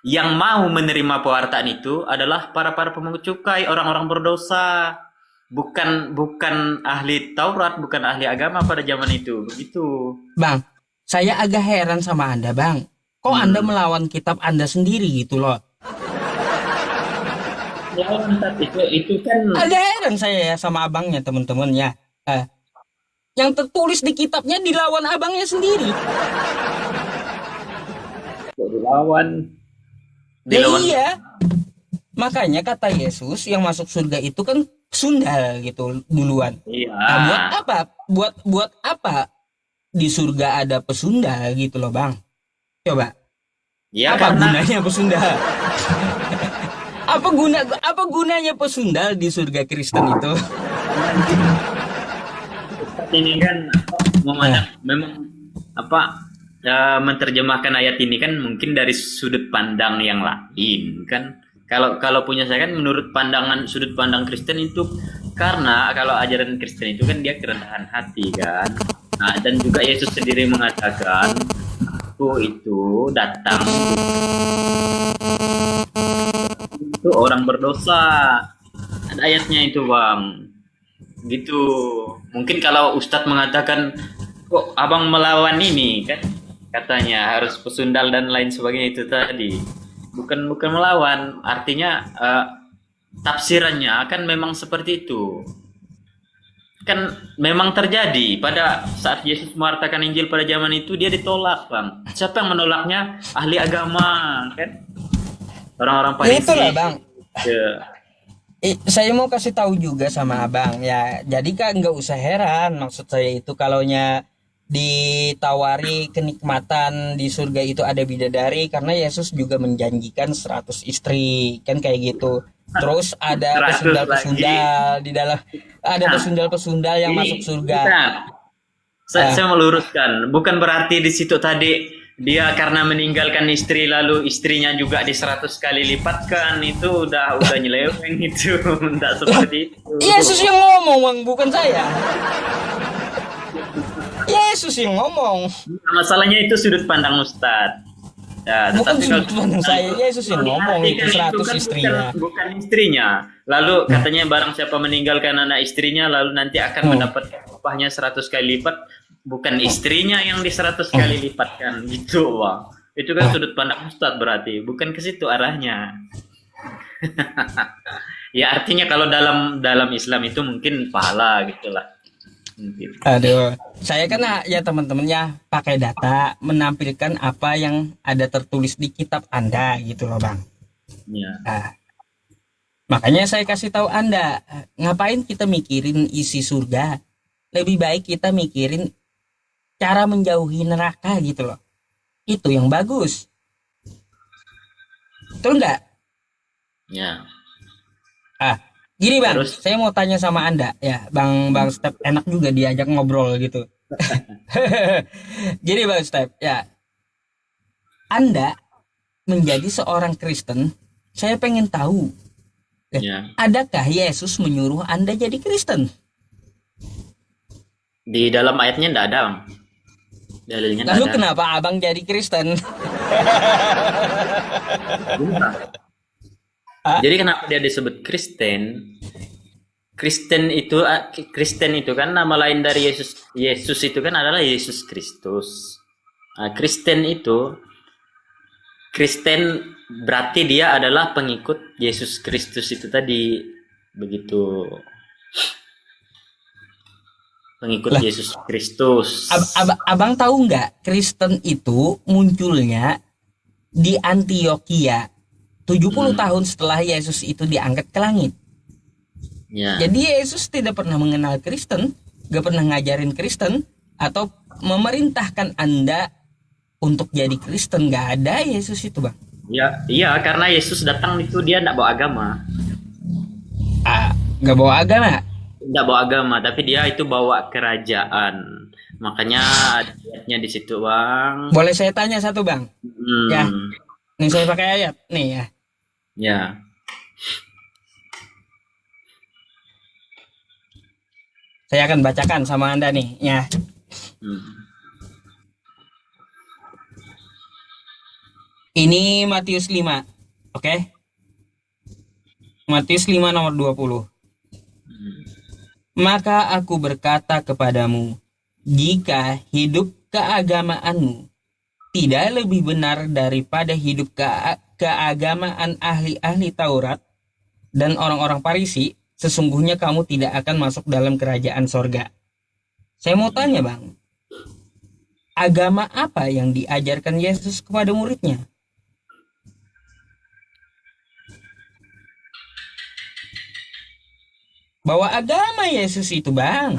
yang mau menerima pewartaan itu adalah para pemungut cukai, orang-orang berdosa, bukan bukan ahli Taurat, bukan ahli agama pada zaman itu. Begitu. bang. Saya agak heran sama Anda, Bang. Kok Anda Hmm. melawan kitab Anda sendiri gitu loh. Ya, Ustadz, itu kan Agak heran saya ya sama abangnya, teman-teman ya. Eh, yang tertulis di kitabnya dilawan abangnya sendiri. dilawan, Ya dilawan. iya, makanya kata Yesus yang masuk surga itu kan sundal gitu duluan. Iya. Nah, buat apa? Buat apa di surga ada pesundal gitu loh, Bang? Coba, Ya apa karena gunanya pesundal? Apa gunanya pesundal di surga Kristen itu? Ustadz ini kan Nah, memang apa menerjemahkan ayat ini kan mungkin dari sudut pandang yang lain kan. Kalau kalau punya saya kan menurut pandangan sudut pandang Kristen itu karena kalau ajaran Kristen itu kan dia kerendahan hati kan. Nah, dan juga Yesus sendiri mengatakan aku itu datang itu orang berdosa. Ada ayatnya itu, Bang. Gitu. Mungkin kalau Ustadz mengatakan kok abang melawan ini kan katanya harus pesundal dan lain sebagainya itu tadi. Bukan melawan, artinya tafsirannya kan memang seperti itu. Kan memang terjadi pada saat Yesus mewartakan Injil pada zaman itu dia ditolak, Bang. Siapa yang menolaknya? Ahli agama, kan? Orang-orang ya itulah, Farisi. Bang. Ya. Saya mau kasih tahu juga sama abang ya. Jadi kan nggak usah heran. Maksud saya itu kalaunya ditawari kenikmatan di surga itu ada bidadari karena Yesus juga menjanjikan 100 istri kan kayak gitu. Terus ada 100 lagi. pesundal-pesundal di dalam, ada Nah, pesundal-pesundal yang ini masuk surga. bukan. Saya Ah, meluruskan, bukan berarti di situ tadi dia karena meninggalkan istri lalu istrinya juga di 100 kali lipat kan itu udah nyeleweng itu, tidak lah, seperti itu. Yesus yang ngomong, Bang, bukan saya. Yesus yang ngomong. Masalahnya itu sudut pandang Ustadz. Ya, Bukan tetapi kalau sudut pandang saya, Yesus yang ngomong itu diartikan itu 100 kan istrinya. bukan istrinya. Lalu Nah, katanya barang siapa meninggalkan anak istrinya lalu nanti akan oh, mendapat upahnya 100 kali lipat. Bukan oh, istrinya yang di 100 oh. kali lipat kan gitu, Bang. Itu kan Ah, sudut pandang Ustadz berarti, bukan ke situ arahnya. Ya artinya kalau dalam dalam Islam itu mungkin pahala gitulah. Mungkin. aduh, saya kan ya teman-temannya pakai data menampilkan apa yang ada tertulis di kitab Anda gitu loh, Bang. Ya. Ah, makanya saya kasih tahu Anda, ngapain kita mikirin isi surga? Lebih baik kita mikirin cara menjauhi neraka gitu loh. Itu yang bagus. Betul nggak? Ya. Ah, gini, Bang, Terus saya mau tanya sama Anda ya, Bang Step, enak juga diajak ngobrol gitu. Gini, Bang Step, ya, Anda menjadi seorang Kristen, saya pengen tahu, ya adakah Yesus menyuruh Anda jadi Kristen? di dalam ayatnya enggak ada, Bang. Dalilnya enggak Lalu ada. kenapa Abang jadi Kristen? Ah, Jadi kenapa dia disebut Kristen? Kristen itu kan nama lain dari Yesus. Yesus itu kan adalah Yesus Kristus. Nah, Kristen berarti dia adalah pengikut Yesus Kristus itu tadi. Begitu, pengikut lah, Yesus Kristus. Abang tahu nggak Kristen itu munculnya di Antioquia 70 Hmm, tahun setelah Yesus itu diangkat ke langit. ya. Jadi Yesus tidak pernah mengenal Kristen, gak pernah ngajarin Kristen, atau memerintahkan Anda untuk jadi Kristen. Gak ada Yesus itu, Bang. Ya, iya karena Yesus datang itu dia enggak bawa agama. Ah, gak bawa agama. Enggak bawa agama, tapi dia itu bawa kerajaan. Makanya ada ayatnya di situ, Bang. Boleh saya tanya satu, Bang? Ya, Hmm, ini saya pakai ayat. Nih ya, ya. saya akan bacakan sama Anda nih. Ya, Hmm. ini Matius 5. Oke? Matius 5 nomor 20. Maka aku berkata kepadamu, jika hidup keagamaanmu tidak lebih benar daripada hidup keagamaan ahli-ahli Taurat dan orang-orang Farisi, sesungguhnya kamu tidak akan masuk dalam kerajaan sorga. Saya mau tanya bang, agama apa yang diajarkan Yesus kepada muridnya? Bahwa agama Yesus itu bang.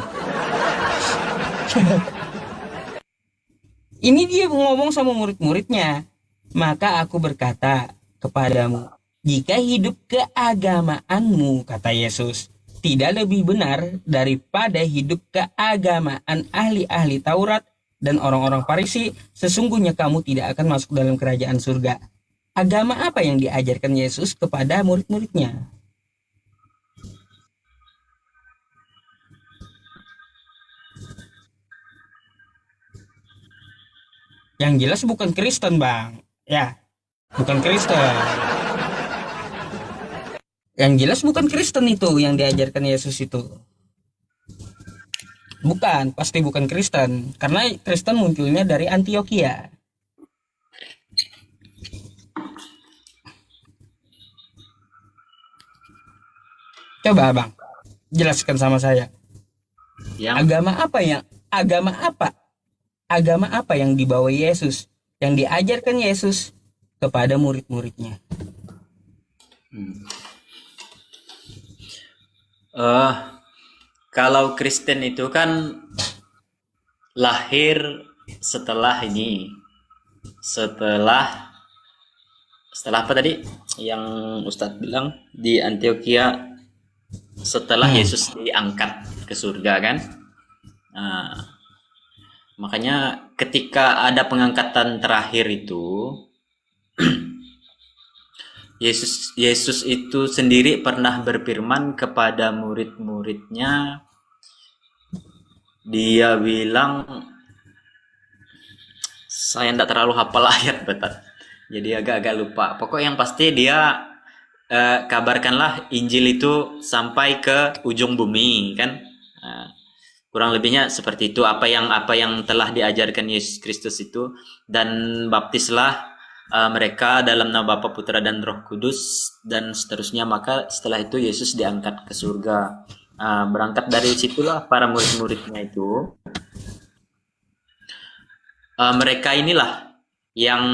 Ini dia ngomong sama murid-muridnya. Maka aku berkata kepadamu, jika hidup keagamaanmu, kata Yesus, tidak lebih benar daripada hidup keagamaan ahli-ahli Taurat dan orang-orang Farisi, sesungguhnya kamu tidak akan masuk dalam kerajaan surga. Agama apa yang diajarkan Yesus kepada murid-muridnya? Yang jelas bukan Kristen bang. Ya, bukan Kristen. Yang jelas bukan Kristen itu yang diajarkan Yesus itu. Bukan, pasti bukan Kristen. Karena Kristen munculnya dari Antioquia. Coba abang, jelaskan sama saya. Yang Agama apa yang dibawa Yesus, yang diajarkan Yesus kepada murid-muridnya? Kalau Kristen itu kan lahir setelah ini, setelah apa tadi yang Ustadz bilang di Antioquia, setelah Yesus diangkat ke surga kan. Makanya ketika ada pengangkatan terakhir itu, Yesus itu sendiri pernah berfirman kepada murid-muridnya. Dia bilang, saya tidak terlalu hafal ayat betul, jadi agak-agak lupa. Pokoknya yang pasti dia kabarkanlah Injil itu sampai ke ujung bumi kan. Kurang lebihnya seperti itu, apa yang telah diajarkan Yesus Kristus itu, dan baptislah mereka dalam nama Bapa, Putra dan Roh Kudus dan seterusnya. Maka setelah itu Yesus diangkat ke surga. Berangkat dari situlah para murid-muridnya itu, mereka inilah yang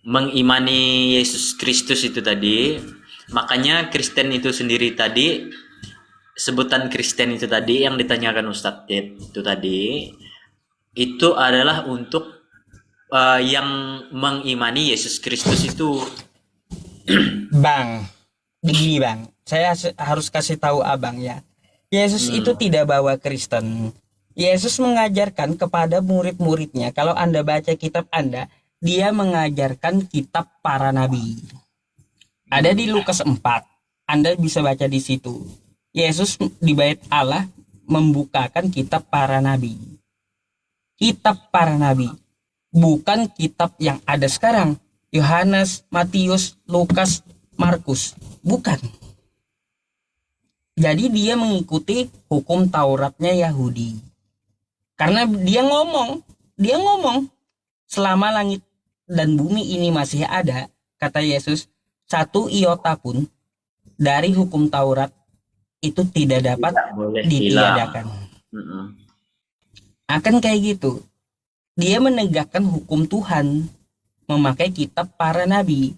mengimani Yesus Kristus itu tadi. Makanya Kristen itu sendiri tadi, sebutan Kristen itu tadi yang ditanyakan Ustadz itu tadi, itu adalah untuk yang mengimani Yesus Kristus itu. Bang, begini bang, saya harus kasih tahu abang ya. Yesus itu tidak bawa Kristen. Yesus mengajarkan kepada murid-muridnya, kalau Anda baca kitab Anda, dia mengajarkan kitab para nabi. Ada di Lukas 4. Anda bisa baca di situ. Yesus di bait Allah membukakan kitab para nabi. Kitab para nabi. Bukan kitab yang ada sekarang. Yohanes, Matius, Lukas, Markus. Bukan. Jadi dia mengikuti hukum Tauratnya Yahudi. Karena dia ngomong, selama langit dan bumi ini masih ada, kata Yesus, 1 iota pun dari hukum Taurat itu tidak dapat ditiadakan. Akan kayak gitu. Dia menegakkan hukum Tuhan, memakai kitab para nabi.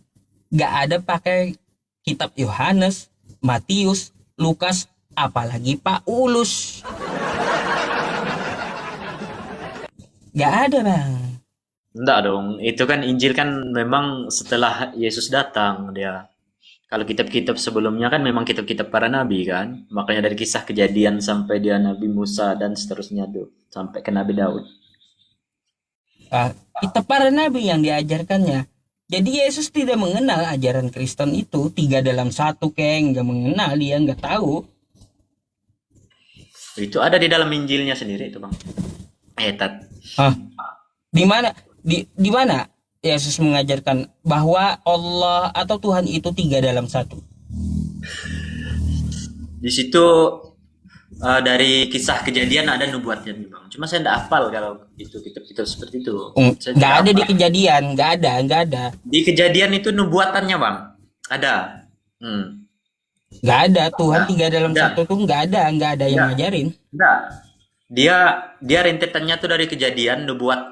Gak ada pakai kitab Yohanes, Matius, Lukas, apalagi Paulus. Gak ada bang. Enggak dong, itu kan Injil kan memang setelah Yesus datang dia. Kalau kitab-kitab sebelumnya kan memang kitab-kitab para nabi kan. Makanya dari kisah Kejadian sampai dia Nabi Musa dan seterusnya tuh, sampai ke Nabi Daud. Kitab para nabi yang diajarkannya. Jadi Yesus tidak mengenal ajaran Kristen itu 3 dalam 1 kayak nggak mengenal, dia nggak tahu. Itu ada di dalam Injilnya sendiri itu bang. Di mana? Di mana Yesus mengajarkan bahwa Allah atau Tuhan itu 3 dalam 1? Di situ Dari kisah kejadian ada nubuatnya nih bang. Cuma saya tidak hafal kalau itu kitab-kitab seperti itu. Saya Nggak tidak ada di hafal. kejadian, nggak ada, Di kejadian itu nubuatannya bang. Ada. Hmm. nggak ada. Tuhan Ada. tiga dalam Ada. satu tuh nggak ada yang Ada. ngajarin. Ada. Dia dia rentetannya tuh dari kejadian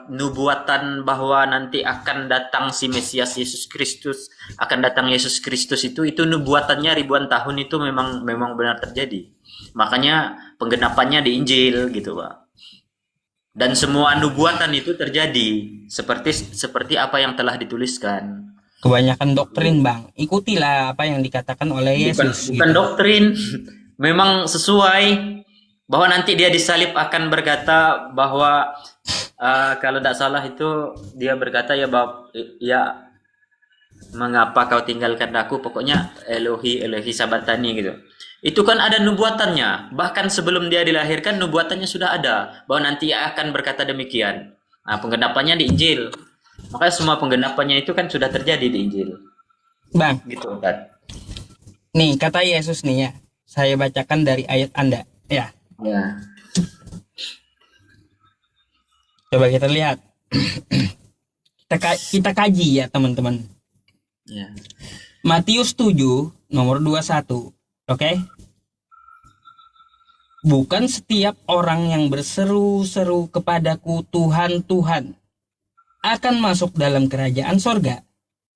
nubuatan bahwa nanti akan datang si Mesias Yesus Kristus, akan datang Yesus Kristus itu nubuatannya ribuan tahun itu memang memang benar terjadi. Makanya penggenapannya di Injil gitu, Pak. Dan semua nubuatan itu terjadi seperti seperti apa yang telah dituliskan. Kebanyakan doktrin bang, ikutilah apa yang dikatakan oleh Bukan Yesus bukan gitu. doktrin, memang sesuai bahwa nanti dia disalib akan berkata bahwa kalau tidak salah itu dia berkata ya ya mengapa kau tinggalkan aku, pokoknya Elohi Elohi sabatani gitu. Itu kan ada nubuatannya, bahkan sebelum dia dilahirkan nubuatannya sudah ada bahwa nanti akan berkata demikian. Nah, penggenapannya di Injil. Makanya semua penggenapannya itu kan sudah terjadi di Injil. Bang, Gitu kan. nih kata Yesus nih ya, saya bacakan dari ayat Anda. Ya, Ya. coba kita lihat. Kita kaji ya teman-teman. Ya. Matius 7 nomor 21. Oke? Bukan setiap orang yang berseru-seru kepadaku Tuhan, Tuhan akan masuk dalam kerajaan sorga,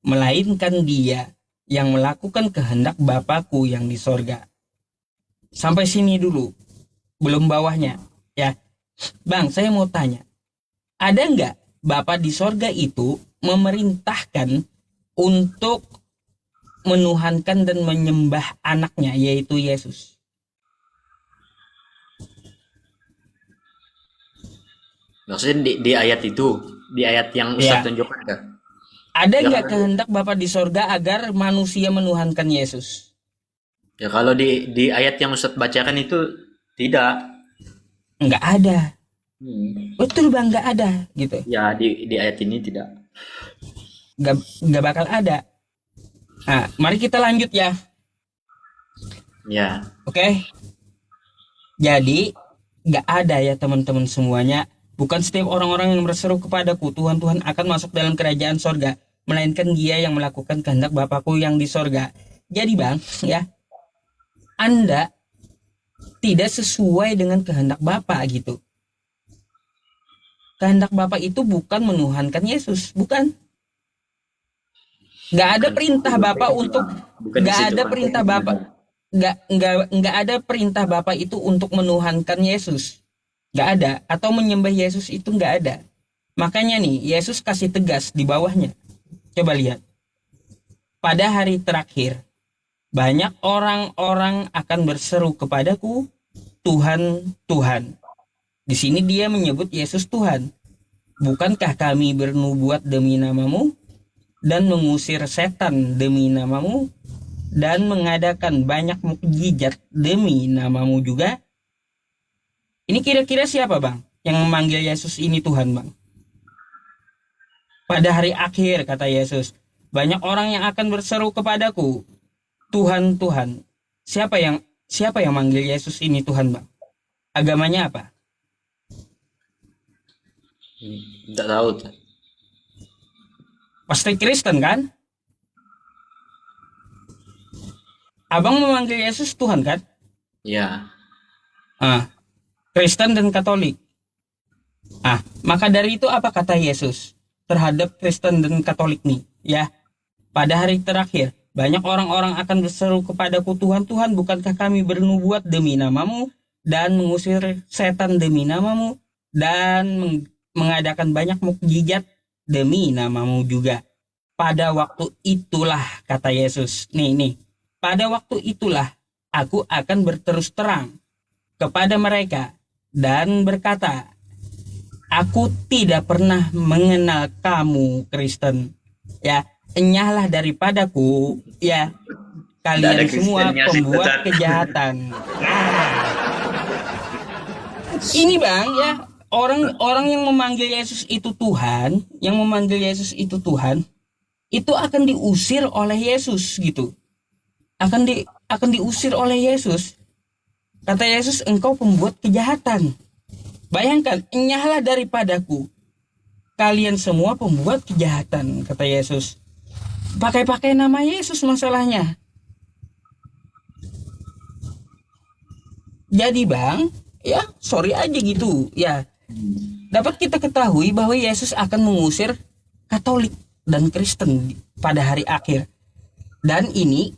melainkan dia yang melakukan kehendak Bapakku yang di sorga. Sampai sini dulu, belum bawahnya. Ya, Bang, saya mau tanya, ada nggak Bapa di sorga itu memerintahkan untuk menuhankan dan menyembah anaknya, yaitu Yesus? Maksudnya di ayat itu, di ayat yang Ustaz Ya, tunjukkan kan? ada Ya nggak kalau kehendak Bapa di sorga agar manusia menuhankan Yesus? ya kalau di ayat yang Ustaz bacakan itu tidak. Nggak ada. Hmm. Betul bang, nggak ada gitu. Ya di ayat ini tidak. Nggak bakal ada. Nah, mari kita lanjut ya. Ya. Oke. Jadi nggak ada ya teman-teman semuanya. Bukan setiap orang-orang yang berseru kepadaku Tuhan Tuhan akan masuk dalam kerajaan sorga, melainkan dia yang melakukan kehendak Bapakku yang di sorga. Jadi bang, ya, Anda tidak sesuai dengan kehendak Bapa gitu. Kehendak Bapa itu bukan menuhankan Yesus, bukan. Nggak ada Bukan perintah Bapa untuk, bukan di nggak situ ada perintah konteksnya. Bapa, nggak ada perintah Bapa itu untuk menuhankan Yesus. Nggak ada, atau menyembah Yesus itu nggak ada. Makanya nih, Yesus kasih tegas di bawahnya. Coba lihat. Pada hari terakhir, banyak orang-orang akan berseru kepadaku, Tuhan, Tuhan. Di sini dia menyebut Yesus Tuhan. Bukankah kami bernubuat demi namamu dan mengusir setan demi namamu dan mengadakan banyak mukjizat demi namamu juga? Ini kira-kira siapa bang yang memanggil Yesus ini Tuhan bang? Pada hari akhir kata Yesus, banyak orang yang akan berseru kepadaku, Tuhan, Tuhan. Siapa yang manggil Yesus ini Tuhan bang? Agamanya apa? Tidak tahu. Pasti Kristen kan? Abang memanggil Yesus Tuhan kan? Ya. Ah, Kristen dan Katolik. Maka dari itu apa kata Yesus terhadap Kristen dan Katolik nih? Ya, pada hari terakhir banyak orang-orang akan berseru kepadaku, Tuhan, Tuhan, bukankah kami bernubuat demi namamu dan mengusir setan demi namamu dan mengadakan banyak mukjizat demi namamu juga. Pada waktu itulah kata Yesus, nih, pada waktu itulah aku akan berterus terang kepada mereka dan berkata, aku tidak pernah mengenal kamu Kristen. Ya, enyahlah daripadaku, ya, Tidak ada kalian semua Kristennya sih, pembuat Ustaz. kejahatan. Ini bang, ya, orang yang memanggil Yesus itu Tuhan, itu akan diusir oleh Yesus gitu. Akan diusir oleh Yesus. Kata Yesus, engkau pembuat kejahatan. Bayangkan, enyahlah daripadaku. Kalian semua pembuat kejahatan, kata Yesus. Pakai-pakai nama Yesus masalahnya. Jadi bang, ya sorry aja gitu. Ya, dapat kita ketahui bahwa Yesus akan mengusir Katolik dan Kristen pada hari akhir. Dan ini,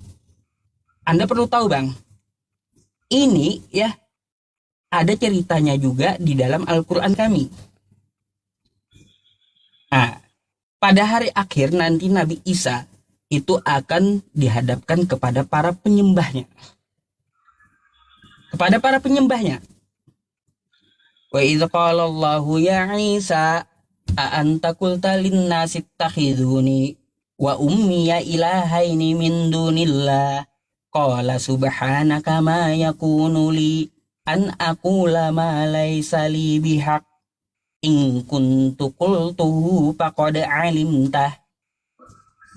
Anda perlu tahu bang, ini ya ada ceritanya juga di dalam Al-Quran kami. Nah, pada hari akhir nanti Nabi Isa itu akan dihadapkan kepada para penyembahnya. Kepada para penyembahnya. Wa idz qala Allahu ya Isa a anta qulta lin-nasi ittakhiduni wa ummiya ilahaini min dunillah qala subhanaka ma yakunu li an aqula ma laysa li bihaq in kuntu qultuhu faqad alimtah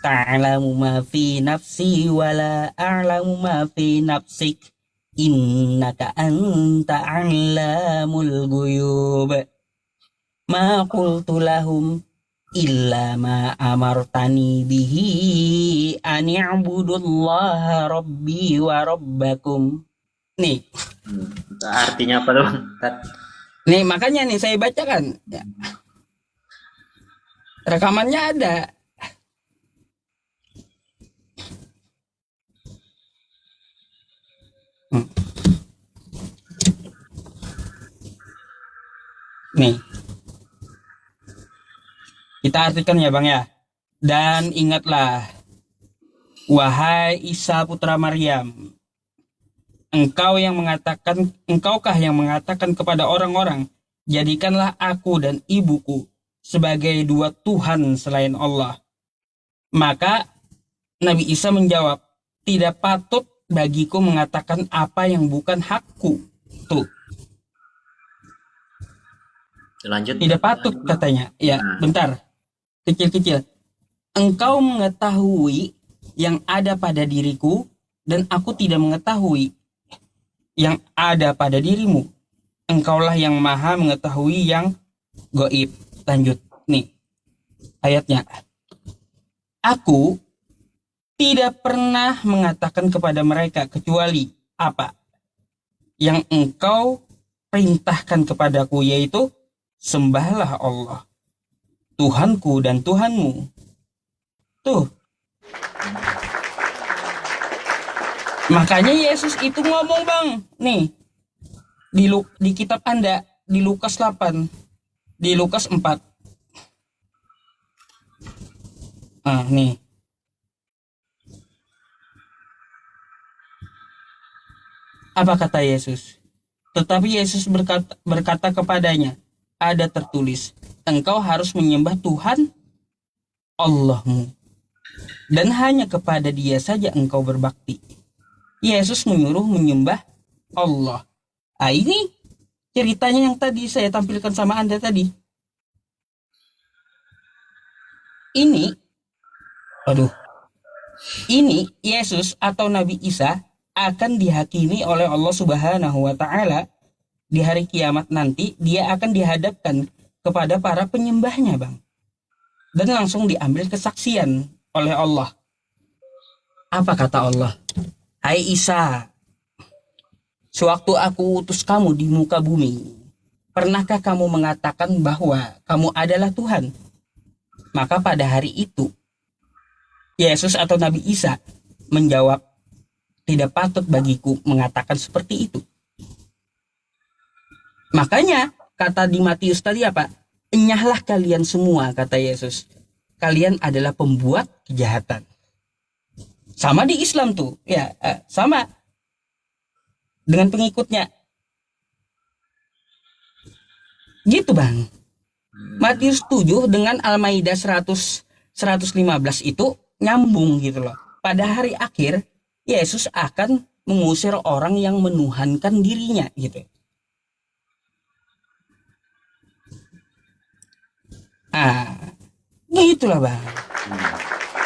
ta'lamu ma fi nafsi wa la a'lamu ma fi nafsik innaka anta a'lamul ghuyub ma qultu lahum illa ma amartani bihi an i'budullaha rabbi wa rabbakum. Nih, Artinya apa tuh, Tat? nih makanya nih saya bacakan ya. Rekamannya ada. Nih, kita artikan ya bang ya. Dan ingatlah, wahai Isa putra Maryam, engkaukah yang mengatakan kepada orang-orang, jadikanlah aku dan ibuku sebagai dua Tuhan selain Allah. Maka Nabi Isa menjawab, tidak patut bagiku mengatakan apa yang bukan hakku. Tuh, Lanjut. tidak patut katanya. Ya, bentar. Kecil-kecil. Engkau mengetahui yang ada pada diriku dan aku tidak mengetahui yang ada pada dirimu. Engkaulah yang maha mengetahui yang gaib. Lanjut. Nih, ayatnya. Aku tidak pernah mengatakan kepada mereka kecuali apa yang engkau perintahkan kepadaku, yaitu sembahlah Allah, Tuhanku dan Tuhanmu. Tuh. Makanya Yesus itu ngomong bang, nih di kitab Anda di Lukas 8, di Lukas 4. Nih. Apa kata Yesus? Tetapi Yesus berkata kepadanya, ada tertulis, engkau harus menyembah Tuhan Allahmu, dan hanya kepada Dia saja engkau berbakti. Yesus menyuruh menyembah Allah. Ini ceritanya yang tadi saya tampilkan sama Anda tadi. Ini Yesus atau Nabi Isa akan dihakimi oleh Allah Subhanahu wa Ta'ala di hari kiamat nanti. Dia akan dihadapkan kepada para penyembahnya bang, dan langsung diambil kesaksian oleh Allah. Apa kata Allah? Hai Isa, sewaktu aku utus kamu di muka bumi, pernahkah kamu mengatakan bahwa kamu adalah Tuhan? Maka pada hari itu Yesus atau Nabi Isa menjawab, tidak patut bagiku mengatakan seperti itu. Makanya kata di Matius tadi apa? Enyahlah kalian semua, kata Yesus. Kalian adalah pembuat kejahatan. Sama di Islam tuh, ya, sama dengan pengikutnya. Gitu bang. Matius 7 dengan Al-Maidah 115 itu nyambung gitu loh. Pada hari akhir Yesus akan mengusir orang yang menuhankan dirinya gitu. Gitulah bang.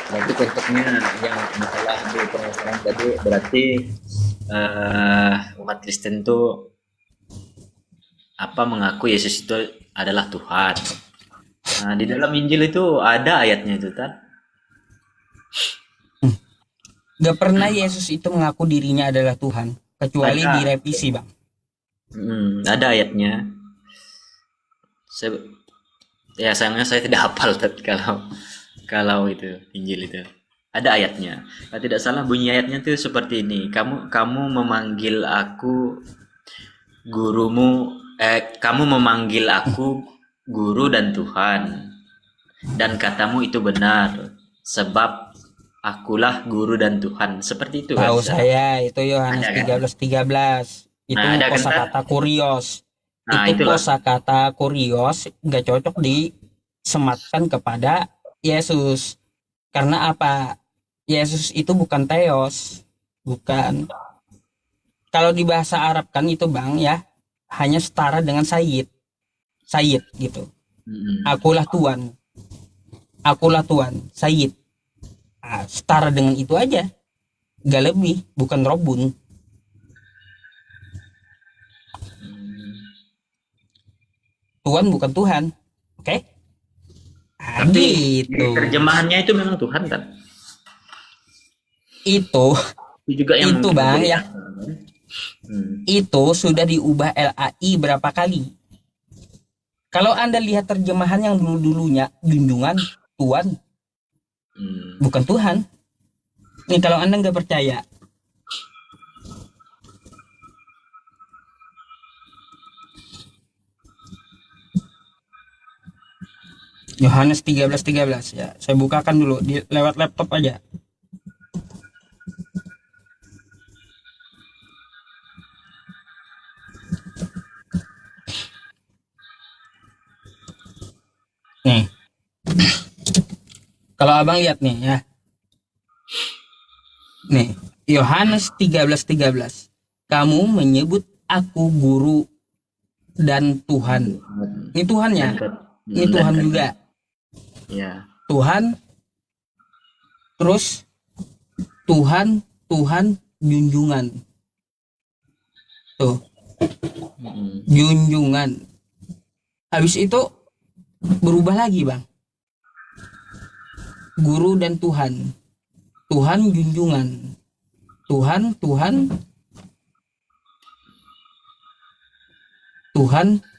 Berarti konteksnya yang masalah di permasalahan tadi berarti umat Kristen tuh apa mengaku Yesus itu adalah Tuhan. Nah, di dalam Injil itu ada ayatnya itu, kan? Gak pernah Yesus itu mengaku dirinya adalah Tuhan, kecuali Ada. direvisi, Bang. Ada ayatnya. Saya, ya sayangnya saya tidak hafal tapi kalau itu Injil itu ada ayatnya. Kalau tidak salah bunyi ayatnya tuh seperti ini. Kamu memanggil aku kamu memanggil aku guru dan Tuhan, dan katamu itu benar, sebab akulah guru dan Tuhan. Seperti itu kan? Tahu saya, itu Yohanes Ada kan? 13:13. Itu Nah, ada kan, Tat? kosakata kurios. Nah, Itu itulah. kosakata kurios gak cocok disematkan kepada Yesus. Karena apa? Yesus itu bukan Theos, bukan. Kalau di bahasa Arab kan itu, Bang, ya, hanya setara dengan Sayyid. Sayyid gitu. Mm-mm. Akulah Tuhan, Sayyid. Ah, setara dengan itu aja, gak lebih, bukan Robun. Tuhan bukan Tuhan, oke? Ah, Tapi gitu. terjemahannya itu memang Tuhan kan? Itu Itu juga yang itu mungkin Bang menjadi ya, masalah, kan? Hmm. itu sudah diubah LAI berapa kali. Kalau Anda lihat terjemahan yang dulu-dulunya, junjungan Tuhan, Hmm. bukan Tuhan. Nih kalau Anda nggak percaya, Yohanes 13:13 ya. Saya bukakan dulu lewat laptop aja. Nih, kalau Abang lihat nih ya. Nih, Yohanes 13:13. Kamu menyebut aku guru dan Tuhan. Ini Tuhannya. Dan kat- Ini dan Tuhan kata- juga. Ya. Tuhan, terus Tuhan junjungan. Tuh, Mm-mm. junjungan. Habis itu berubah lagi, Bang. Guru dan Tuhan. Tuhan junjungan. Tuhan,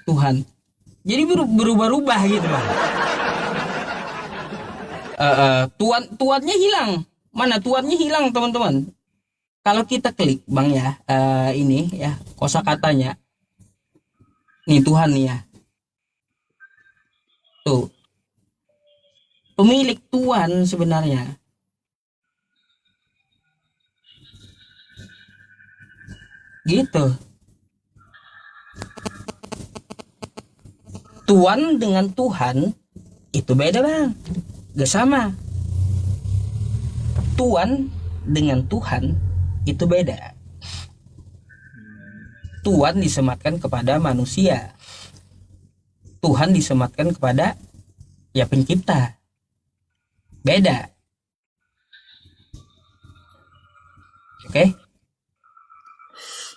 Tuhan. Jadi berubah-ubah gitu, Bang. Tuannya hilang. Mana tuannya hilang, teman-teman? Kalau kita klik, Bang ya, ini ya kosakatanya. Nih Tuhan nih ya. Tuh, pemilik Tuhan sebenarnya. Gitu. Tuan dengan Tuhan itu beda, Bang. Gak sama. Tuan dengan Tuhan itu beda. Tuhan disematkan kepada manusia. Tuhan disematkan kepada ya pencipta. Beda. Oke?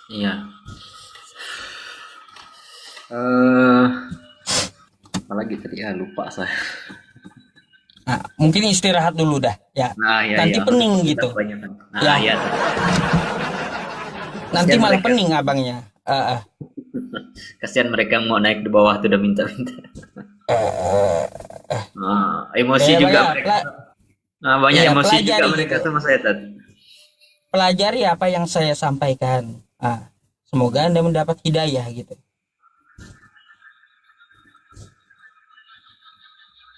Iya. Eh, apalagi tadi ya lupa saya. Nah, mungkin istirahat dulu dah ya. Nah, ya, Nanti ya. pening Kita gitu. kebanyakan. Nah, Ya. ya. Nanti Kasihan malah mereka. pening abangnya. Kasihan mereka yang mau naik di bawah tuh udah minta-minta. Emosi Ya, Bang, juga ya, mereka. Nah, banyak iya, emosi juga pelajari mereka gitu. sama saya, Tat. Pelajari apa yang saya sampaikan. Semoga Anda mendapat hidayah gitu.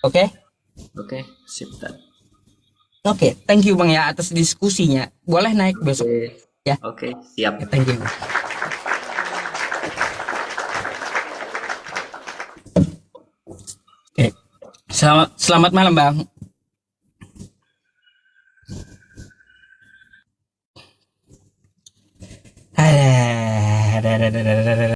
Oke? Oke, sip, Tat. Oke, thank you Bang ya atas diskusinya. Boleh naik besok Oke. ya. Oke, siap. Ya, thank you. Oke. Selamat malam, Bang. Ada.